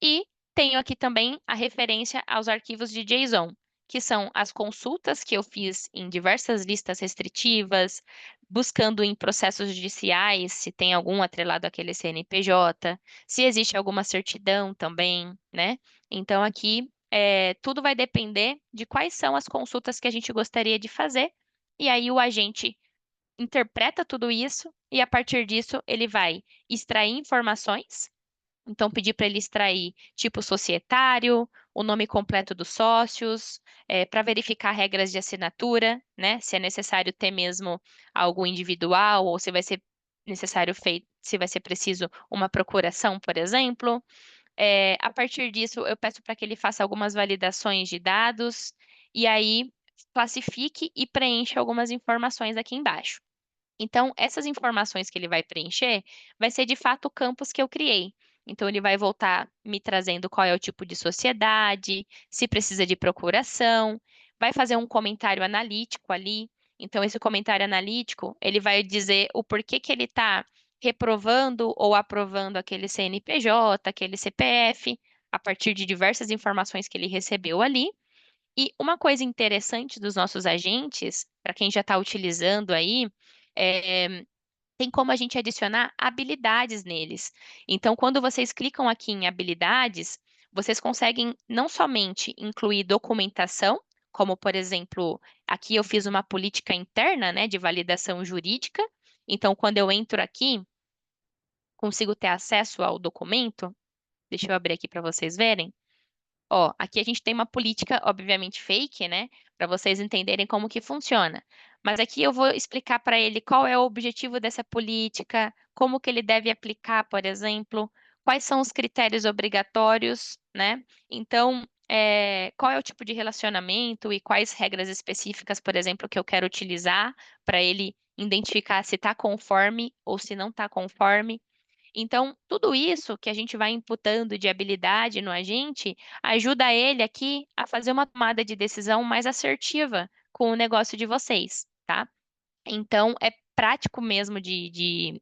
E tenho aqui também a referência aos arquivos de JSON, que são as consultas que eu fiz em diversas listas restritivas, buscando em processos judiciais se tem algum atrelado àquele CNPJ, se existe alguma certidão também, né? Então aqui tudo vai depender de quais são as consultas que a gente gostaria de fazer, e aí o agente interpreta tudo isso e a partir disso ele vai extrair informações. Então, pedir para ele extrair tipo societário, o nome completo dos sócios, para verificar regras de assinatura, né? Se é necessário ter mesmo algo individual ou se vai ser necessário se vai ser preciso uma procuração, por exemplo. A partir disso, eu peço para que ele faça algumas validações de dados e aí classifique e preencha algumas informações aqui embaixo. Então, essas informações que ele vai preencher vai ser de fato o campus que eu criei. Então, ele vai voltar me trazendo qual é o tipo de sociedade, se precisa de procuração, vai fazer um comentário analítico ali. Então, esse comentário analítico, ele vai dizer o porquê que ele está reprovando ou aprovando aquele CNPJ, aquele CPF, a partir de diversas informações que ele recebeu ali. E uma coisa interessante dos nossos agentes, para quem já está utilizando aí, tem como a gente adicionar habilidades neles. Então, quando vocês clicam aqui em habilidades, vocês conseguem não somente incluir documentação, como por exemplo, aqui eu fiz uma política interna, né, de validação jurídica. Então, quando eu entro aqui, consigo ter acesso ao documento. Deixa eu abrir aqui para vocês verem. ó, aqui a gente tem uma política, obviamente fake, né, para vocês entenderem como que funciona. Mas aqui eu vou explicar para ele qual é o objetivo dessa política, como que ele deve aplicar, por exemplo, quais são os critérios obrigatórios, né? Então, qual é o tipo de relacionamento e quais regras específicas, por exemplo, que eu quero utilizar para ele identificar se está conforme ou se não está conforme. Então, tudo isso que a gente vai imputando de habilidade no agente ajuda ele aqui a fazer uma tomada de decisão mais assertiva com o negócio de vocês, tá? Então, é prático mesmo de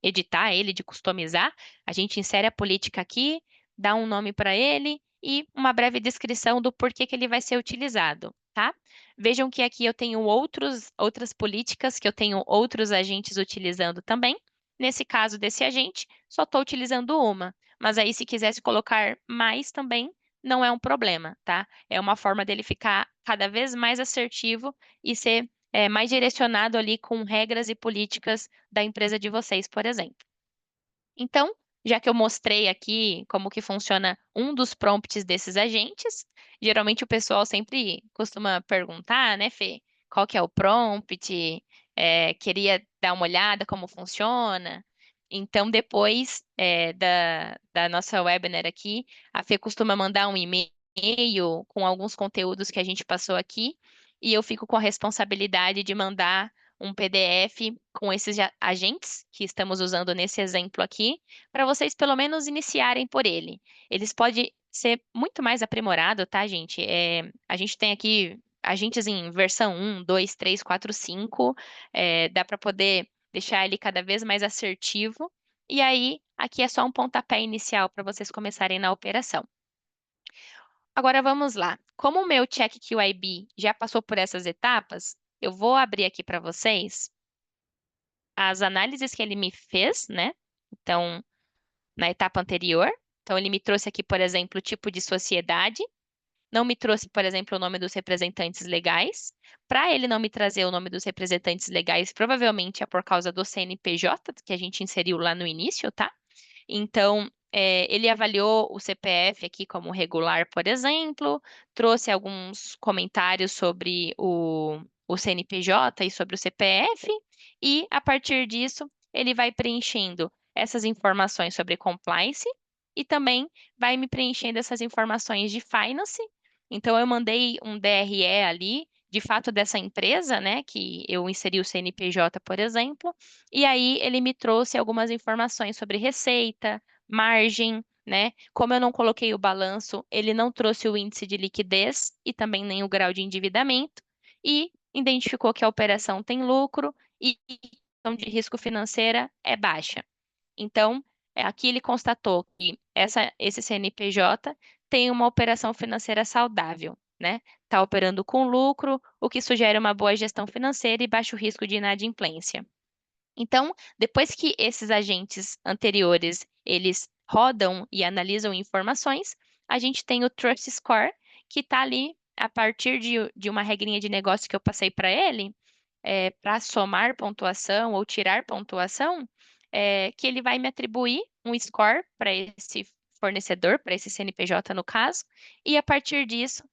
editar ele, de customizar. A gente insere a política aqui, dá um nome para ele e uma breve descrição do porquê que ele vai ser utilizado, tá? Vejam que aqui eu tenho outras políticas que eu tenho outros agentes utilizando também. Nesse caso desse agente, só estou utilizando uma. Mas aí, se quisesse colocar mais também, não é um problema, tá? É uma forma dele ficar cada vez mais assertivo e ser mais direcionado ali com regras e políticas da empresa de vocês, por exemplo. Então, já que eu mostrei aqui como que funciona um dos prompts desses agentes, geralmente o pessoal sempre costuma perguntar, né, Fê, qual que é o prompt? Queria dar uma olhada como funciona. Então, depois da nossa webinar aqui, a Fê costuma mandar um e-mail com alguns conteúdos que a gente passou aqui, e eu fico com a responsabilidade de mandar um PDF com esses agentes que estamos usando nesse exemplo aqui, para vocês pelo menos iniciarem por ele. Eles podem ser muito mais aprimorado, tá, gente? A gente tem aqui agentes em versão 1, 2, 3, 4, 5. Dá para poder deixar ele cada vez mais assertivo. E aí, aqui é só um pontapé inicial para vocês começarem na operação. Agora vamos lá. Como o meu Check QIB já passou por essas etapas, eu vou abrir aqui para vocês as análises que ele me fez, né? Então, na etapa anterior. Então, ele me trouxe aqui, por exemplo, o tipo de sociedade. Não me trouxe, por exemplo, o nome dos representantes legais. Para ele não me trazer o nome dos representantes legais, provavelmente é por causa do CNPJ que a gente inseriu lá no início, tá? Então, ele avaliou o CPF aqui como regular, por exemplo, trouxe alguns comentários sobre o CNPJ e sobre o CPF, e a partir disso, ele vai preenchendo essas informações sobre compliance e também vai me preenchendo essas informações de finance. Então, eu mandei um DRE ali, de fato, dessa empresa, né, que eu inseri o CNPJ, por exemplo, e aí ele me trouxe algumas informações sobre receita, margem, né? Como eu não coloquei o balanço, ele não trouxe o índice de liquidez e também nem o grau de endividamento, e identificou que a operação tem lucro e a questão de risco financeira é baixa. Então, aqui ele constatou que esse CNPJ tem uma operação financeira saudável, né? Está operando com lucro, o que sugere uma boa gestão financeira e baixo risco de inadimplência. Então, depois que esses agentes anteriores eles rodam e analisam informações, a gente tem o Trust Score, que está ali a partir de uma regrinha de negócio que eu passei para ele, para somar pontuação ou tirar pontuação, que ele vai me atribuir um score para esse fornecedor, para esse CNPJ no caso, e a partir disso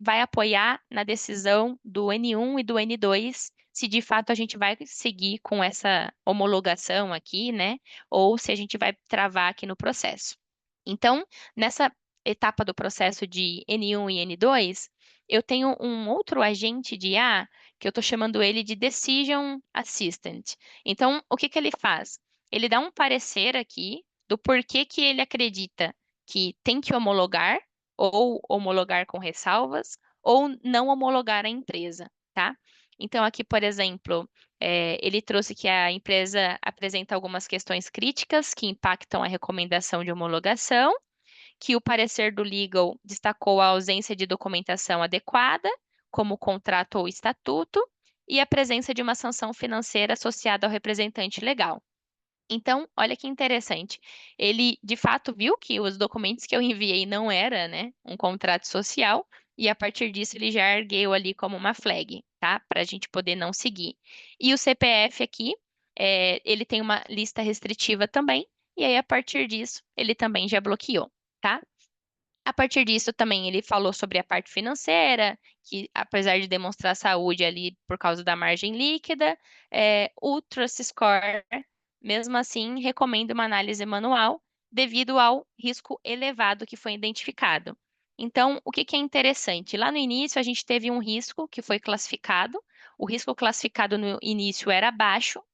vai apoiar na decisão do N1 e do N2 se de fato a gente vai seguir com essa homologação aqui, né? Ou se a gente vai travar aqui no processo. Então, nessa etapa do processo de N1 e N2, eu tenho um outro agente de IA que eu estou chamando ele de Decision Assistant. Então, o que que ele faz? Ele dá um parecer aqui do porquê que ele acredita que tem que homologar, ou homologar com ressalvas, ou não homologar a empresa, tá? Então, aqui, por exemplo, ele trouxe que a empresa apresenta algumas questões críticas que impactam a recomendação de homologação, que o parecer do legal destacou a ausência de documentação adequada, como contrato ou estatuto, e a presença de uma sanção financeira associada ao representante legal. Então, olha que interessante. Ele, de fato, viu que os documentos que eu enviei não era, né, um contrato social, e a partir disso ele já ergueu ali como uma flag, tá? Para a gente poder não seguir. E o CPF aqui, ele tem uma lista restritiva também, e aí a partir disso ele também já bloqueou, tá? A partir disso também ele falou sobre a parte financeira, que apesar de demonstrar saúde ali por causa da margem líquida, o Trust Score, mesmo assim, recomenda uma análise manual devido ao risco elevado que foi identificado. Então, o que que é interessante? Lá no início, a gente teve um risco que foi classificado. O risco classificado no início era baixo,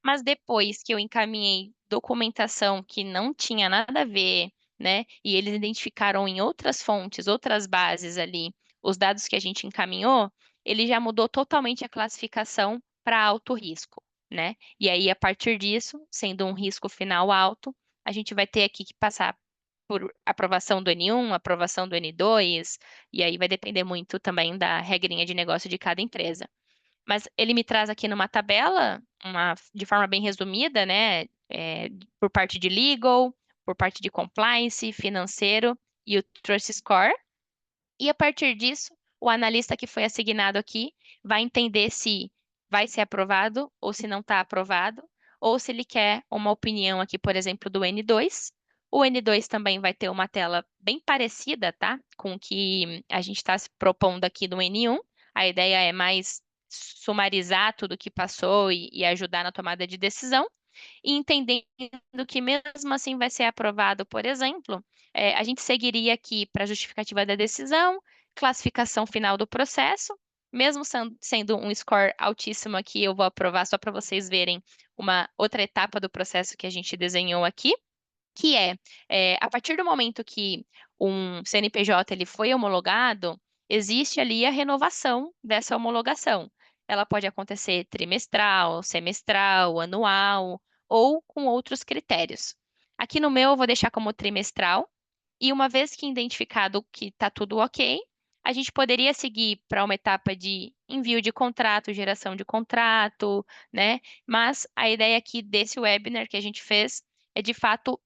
mas depois que eu encaminhei documentação que não tinha nada a ver, né, e eles identificaram em outras fontes, outras bases ali, os dados que a gente encaminhou, ele já mudou totalmente a classificação para alto risco, né? E aí, a partir disso, sendo um risco final alto, a gente vai ter aqui que passar por aprovação do N1, aprovação do N2, e aí vai depender muito também da regrinha de negócio de cada empresa. Mas ele me traz aqui numa tabela, de forma bem resumida, né? Por parte de legal, por parte de compliance, financeiro e o Trust Score. E a partir disso, o analista que foi assignado aqui vai entender se vai ser aprovado ou se não está aprovado, ou se ele quer uma opinião aqui, por exemplo, do N2. O N2 também vai ter uma tela bem parecida, tá? Com o que a gente está se propondo aqui no N1. A ideia é mais sumarizar tudo que passou e ajudar na tomada de decisão e entendendo que mesmo assim vai ser aprovado, por exemplo, a gente seguiria aqui para a justificativa da decisão, classificação final do processo, mesmo sendo um score altíssimo aqui, eu vou aprovar só para vocês verem uma outra etapa do processo que a gente desenhou aqui, que a partir do momento que um CNPJ ele foi homologado, existe ali a renovação dessa homologação. Ela pode acontecer trimestral, semestral, anual ou com outros critérios. Aqui no meu eu vou deixar como trimestral, e uma vez que identificado que está tudo ok, a gente poderia seguir para uma etapa de envio de contrato, geração de contrato, né? Mas a ideia aqui desse webinar que a gente fez é de fato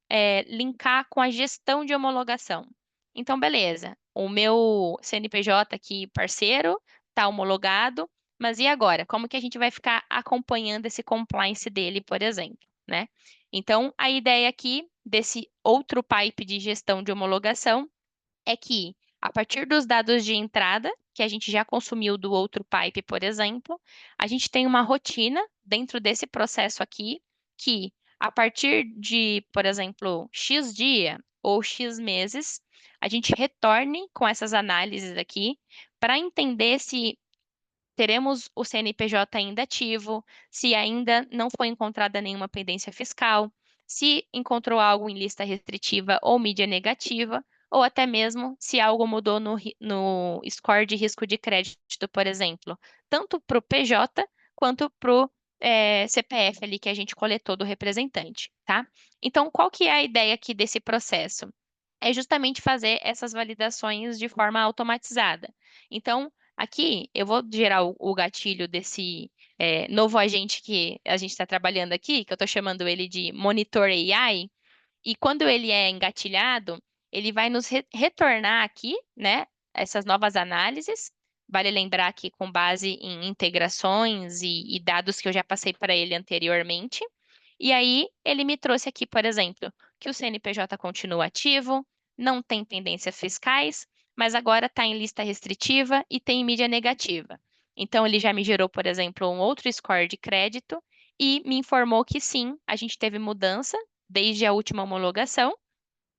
linkar com a gestão de homologação. Então, beleza, o meu CNPJ aqui, parceiro, está homologado, mas e agora? Como que a gente vai ficar acompanhando esse compliance dele, por exemplo, né? Então, a ideia aqui desse outro pipe de gestão de homologação é que, a partir dos dados de entrada, que a gente já consumiu do outro pipe, por exemplo, a gente tem uma rotina dentro desse processo aqui, que, a partir de, por exemplo, X dia ou X meses, a gente retorne com essas análises aqui para entender se teremos o CNPJ ainda ativo, se ainda não foi encontrada nenhuma pendência fiscal, se encontrou algo em lista restritiva ou mídia negativa, ou até mesmo se algo mudou no score de risco de crédito, por exemplo, tanto para o PJ quanto para o CPF ali que a gente coletou do representante, tá? Então, qual que é a ideia aqui desse processo? É justamente fazer essas validações de forma automatizada. Então, aqui eu vou gerar o gatilho desse novo agente que a gente está trabalhando aqui, que eu estou chamando ele de Monitor AI, e quando ele é engatilhado, ele vai nos retornar aqui, né, essas novas análises. Vale lembrar que com base em integrações e dados que eu já passei para ele anteriormente. E aí, ele me trouxe aqui, por exemplo, que o CNPJ continua ativo, não tem pendências fiscais, mas agora está em lista restritiva e tem mídia negativa. Então, ele já me gerou, por exemplo, um outro score de crédito e me informou que sim, a gente teve mudança desde a última homologação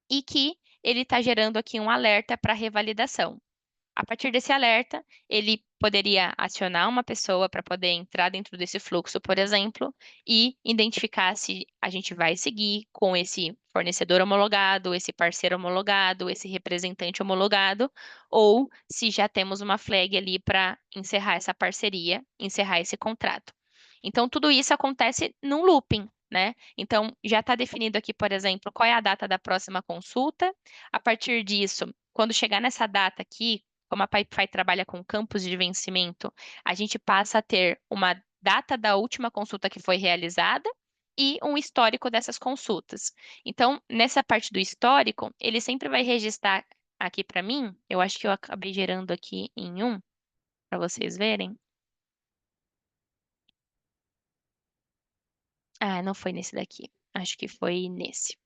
e que ele está gerando aqui um alerta para revalidação. A partir desse alerta, ele poderia acionar uma pessoa para poder entrar dentro desse fluxo, por exemplo, e identificar se a gente vai seguir com esse fornecedor homologado, esse parceiro homologado, esse representante homologado, ou se já temos uma flag ali para encerrar essa parceria, encerrar esse contrato. Então, tudo isso acontece num looping, né? Então, já está definido aqui, por exemplo, qual é a data da próxima consulta. A partir disso, quando chegar nessa data aqui, como a Pipefy trabalha com campos de vencimento, a gente passa a ter uma data da última consulta que foi realizada e um histórico dessas consultas. Então, nessa parte do histórico, ele sempre vai registrar aqui para mim. Eu acho que eu acabei gerando aqui em um, para vocês verem. Ah, não foi nesse daqui. Acho que foi nesse.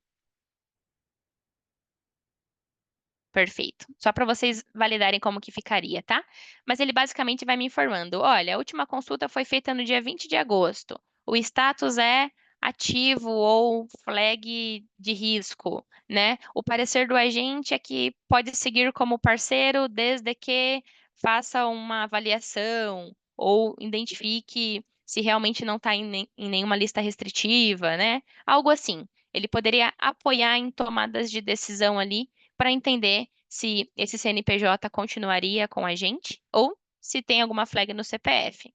Perfeito. Só para vocês validarem como que ficaria, tá? Mas ele basicamente vai me informando: olha, a última consulta foi feita no dia 20 de agosto. O status é ativo ou flag de risco, né? O parecer do agente é que pode seguir como parceiro desde que faça uma avaliação ou identifique se realmente não está em nenhuma lista restritiva, né? Algo assim. Ele poderia apoiar em tomadas de decisão ali para entender se esse CNPJ continuaria com a gente ou se tem alguma flag no CPF.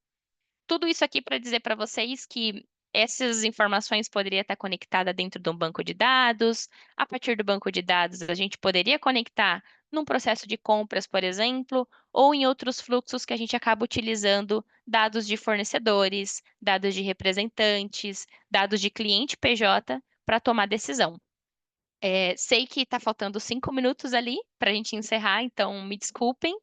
Tudo isso aqui para dizer para vocês que essas informações poderiam estar conectadas dentro de um banco de dados. A partir do banco de dados, a gente poderia conectar num processo de compras, por exemplo, ou em outros fluxos que a gente acaba utilizando dados de fornecedores, dados de representantes, dados de cliente PJ para tomar decisão. Sei que está faltando 5 minutos ali para a gente encerrar, então me desculpem,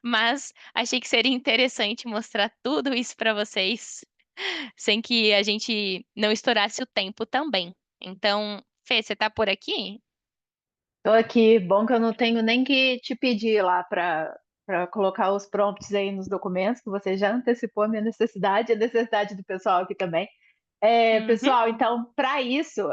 mas achei que seria interessante mostrar tudo isso para vocês, sem que a gente não estourasse o tempo também. Então, Fê, você está por aqui? Tô aqui, bom que eu não tenho nem que te pedir lá para colocar os prompts aí nos documentos, que você já antecipou a minha necessidade, a necessidade do pessoal aqui também. Uhum. Pessoal, então, para isso,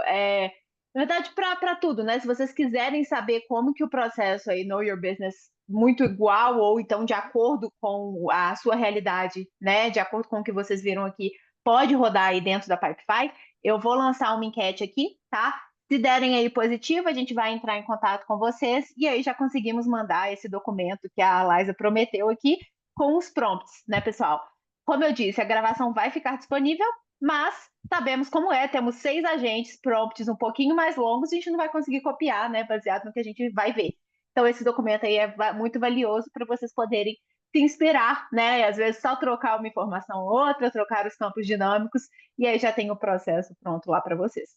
na verdade, para tudo, né? Se vocês quiserem saber como que o processo aí, Know Your Business, muito igual ou então de acordo com a sua realidade, né? De acordo com o que vocês viram aqui, pode rodar aí dentro da Pipefy, eu vou lançar uma enquete aqui, tá? Se derem aí positivo, a gente vai entrar em contato com vocês e aí já conseguimos mandar esse documento que a Liza prometeu aqui com os prompts, né, pessoal? Como eu disse, a gravação vai ficar disponível, mas sabemos como é, temos 6 agentes, prompts um pouquinho mais longos, a gente não vai conseguir copiar, né, baseado no que a gente vai ver. Então, esse documento aí é muito valioso para vocês poderem se inspirar, né? Às vezes só trocar uma informação ou outra, trocar os campos dinâmicos, e aí já tem o processo pronto lá para vocês,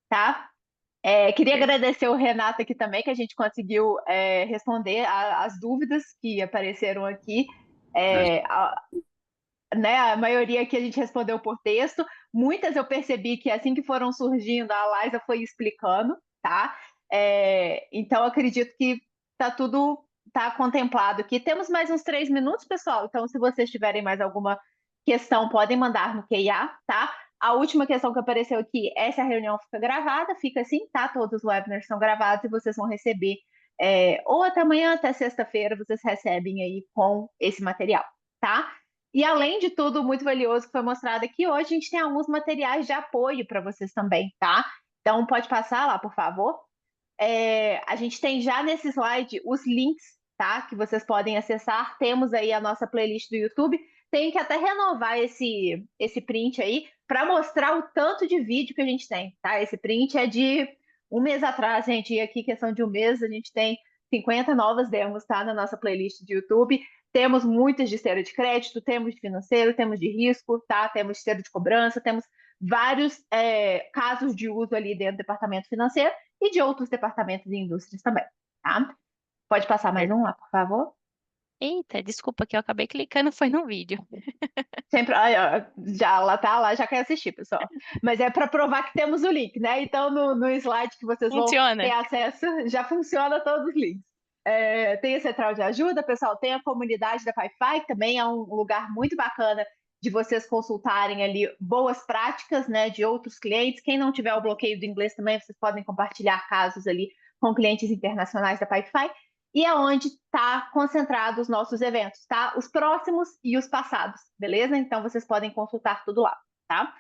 tá? Queria agradecer o Renato aqui também, que a gente conseguiu responder as dúvidas que apareceram aqui. É, né, a maioria aqui a gente respondeu por texto. Muitas eu percebi que assim que foram surgindo, a Liza foi explicando, tá? Então, acredito que tudo tá contemplado aqui. Temos mais uns 3 minutos, pessoal. Então, se vocês tiverem mais alguma questão, podem mandar no QA, tá? A última questão que apareceu aqui é se a reunião fica gravada. Fica assim, tá? Todos os webinars são gravados e vocês vão receber ou até amanhã, até sexta-feira, vocês recebem aí com esse material, tá? E além de tudo, muito valioso que foi mostrado aqui, hoje a gente tem alguns materiais de apoio para vocês também, tá? Então, pode passar lá, por favor. A gente tem já nesse slide os links, tá? Que vocês podem acessar. Temos aí a nossa playlist do YouTube. Tem que até renovar esse print aí para mostrar o tanto de vídeo que a gente tem, tá? Esse print é de um mês atrás, gente. E aqui, questão de um mês, a gente tem 50 novas demos, tá? Na nossa playlist do YouTube. Temos muitas de esteira de crédito, temos de financeiro, temos de risco, tá? Temos de esteira de cobrança, temos vários casos de uso ali dentro do departamento financeiro e de outros departamentos e indústrias também, tá? Pode passar mais um lá, por favor? Eita, desculpa que eu acabei clicando, foi no vídeo. Sempre, já lá tá, lá já quer assistir, pessoal. Mas é para provar que temos o link, né? Então, no slide que vocês vão ter Funciona. acesso, já funciona todos os links. Tem a central de ajuda, pessoal, tem a comunidade da Pipefy, que também é um lugar muito bacana de vocês consultarem ali boas práticas, né, de outros clientes. Quem não tiver o bloqueio do inglês também, vocês podem compartilhar casos ali com clientes internacionais da Pipefy. E é onde está concentrado os nossos eventos, tá? Os próximos e os passados, beleza? Então vocês podem consultar tudo lá, tá?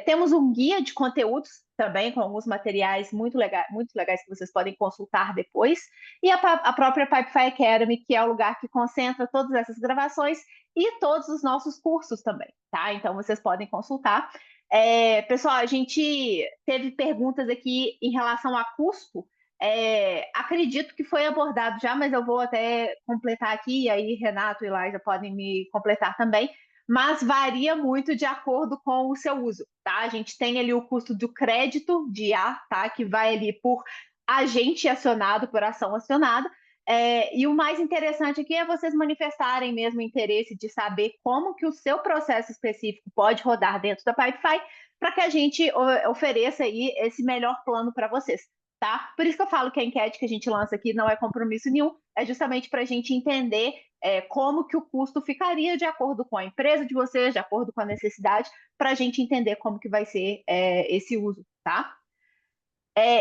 Temos um guia de conteúdos também com alguns materiais muito legais que vocês podem consultar depois. E a própria Pipefy Academy, que é o lugar que concentra todas essas gravações e todos os nossos cursos também, tá? Então vocês podem consultar. Pessoal, a gente teve perguntas aqui em relação a custo. Acredito que foi abordado já, mas eu vou até completar aqui, e aí Renato e Liza podem me completar também, mas varia muito de acordo com o seu uso, tá? A gente tem ali o custo do crédito de IA, tá? Que vai ali por agente acionado, por ação acionada, e o mais interessante aqui é vocês manifestarem mesmo interesse de saber como que o seu processo específico pode rodar dentro da Pipefy, para que a gente ofereça aí esse melhor plano para vocês. tá? Por isso que eu falo que a enquete que a gente lança aqui não é compromisso nenhum, é justamente para a gente entender como que o custo ficaria de acordo com a empresa de vocês, de acordo com a necessidade, para a gente entender como que vai ser esse uso, tá?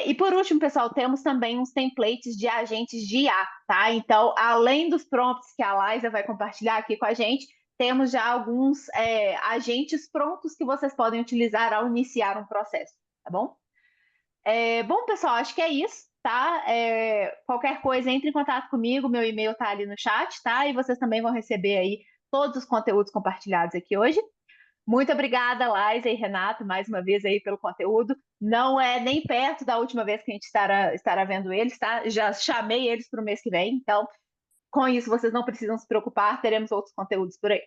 E por último, pessoal, temos também uns templates de agentes de IA, tá? Então, além dos prompts que a Liza vai compartilhar aqui com a gente, temos já alguns agentes prontos que vocês podem utilizar ao iniciar um processo, tá bom? Bom, pessoal, acho que é isso, tá? Qualquer coisa, entre em contato comigo, meu e-mail tá ali no chat, tá? E vocês também vão receber aí todos os conteúdos compartilhados aqui hoje. Muito obrigada, Laisa e Renato, mais uma vez aí pelo conteúdo. Não é nem perto da última vez que a gente estará vendo eles, tá? Já chamei eles para o mês que vem, então com isso vocês não precisam se preocupar, teremos outros conteúdos por aí.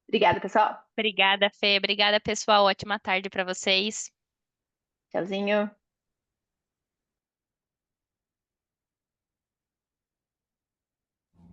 Obrigada, pessoal. Obrigada, Fê. Obrigada, pessoal. Ótima tarde para vocês. Tchauzinho.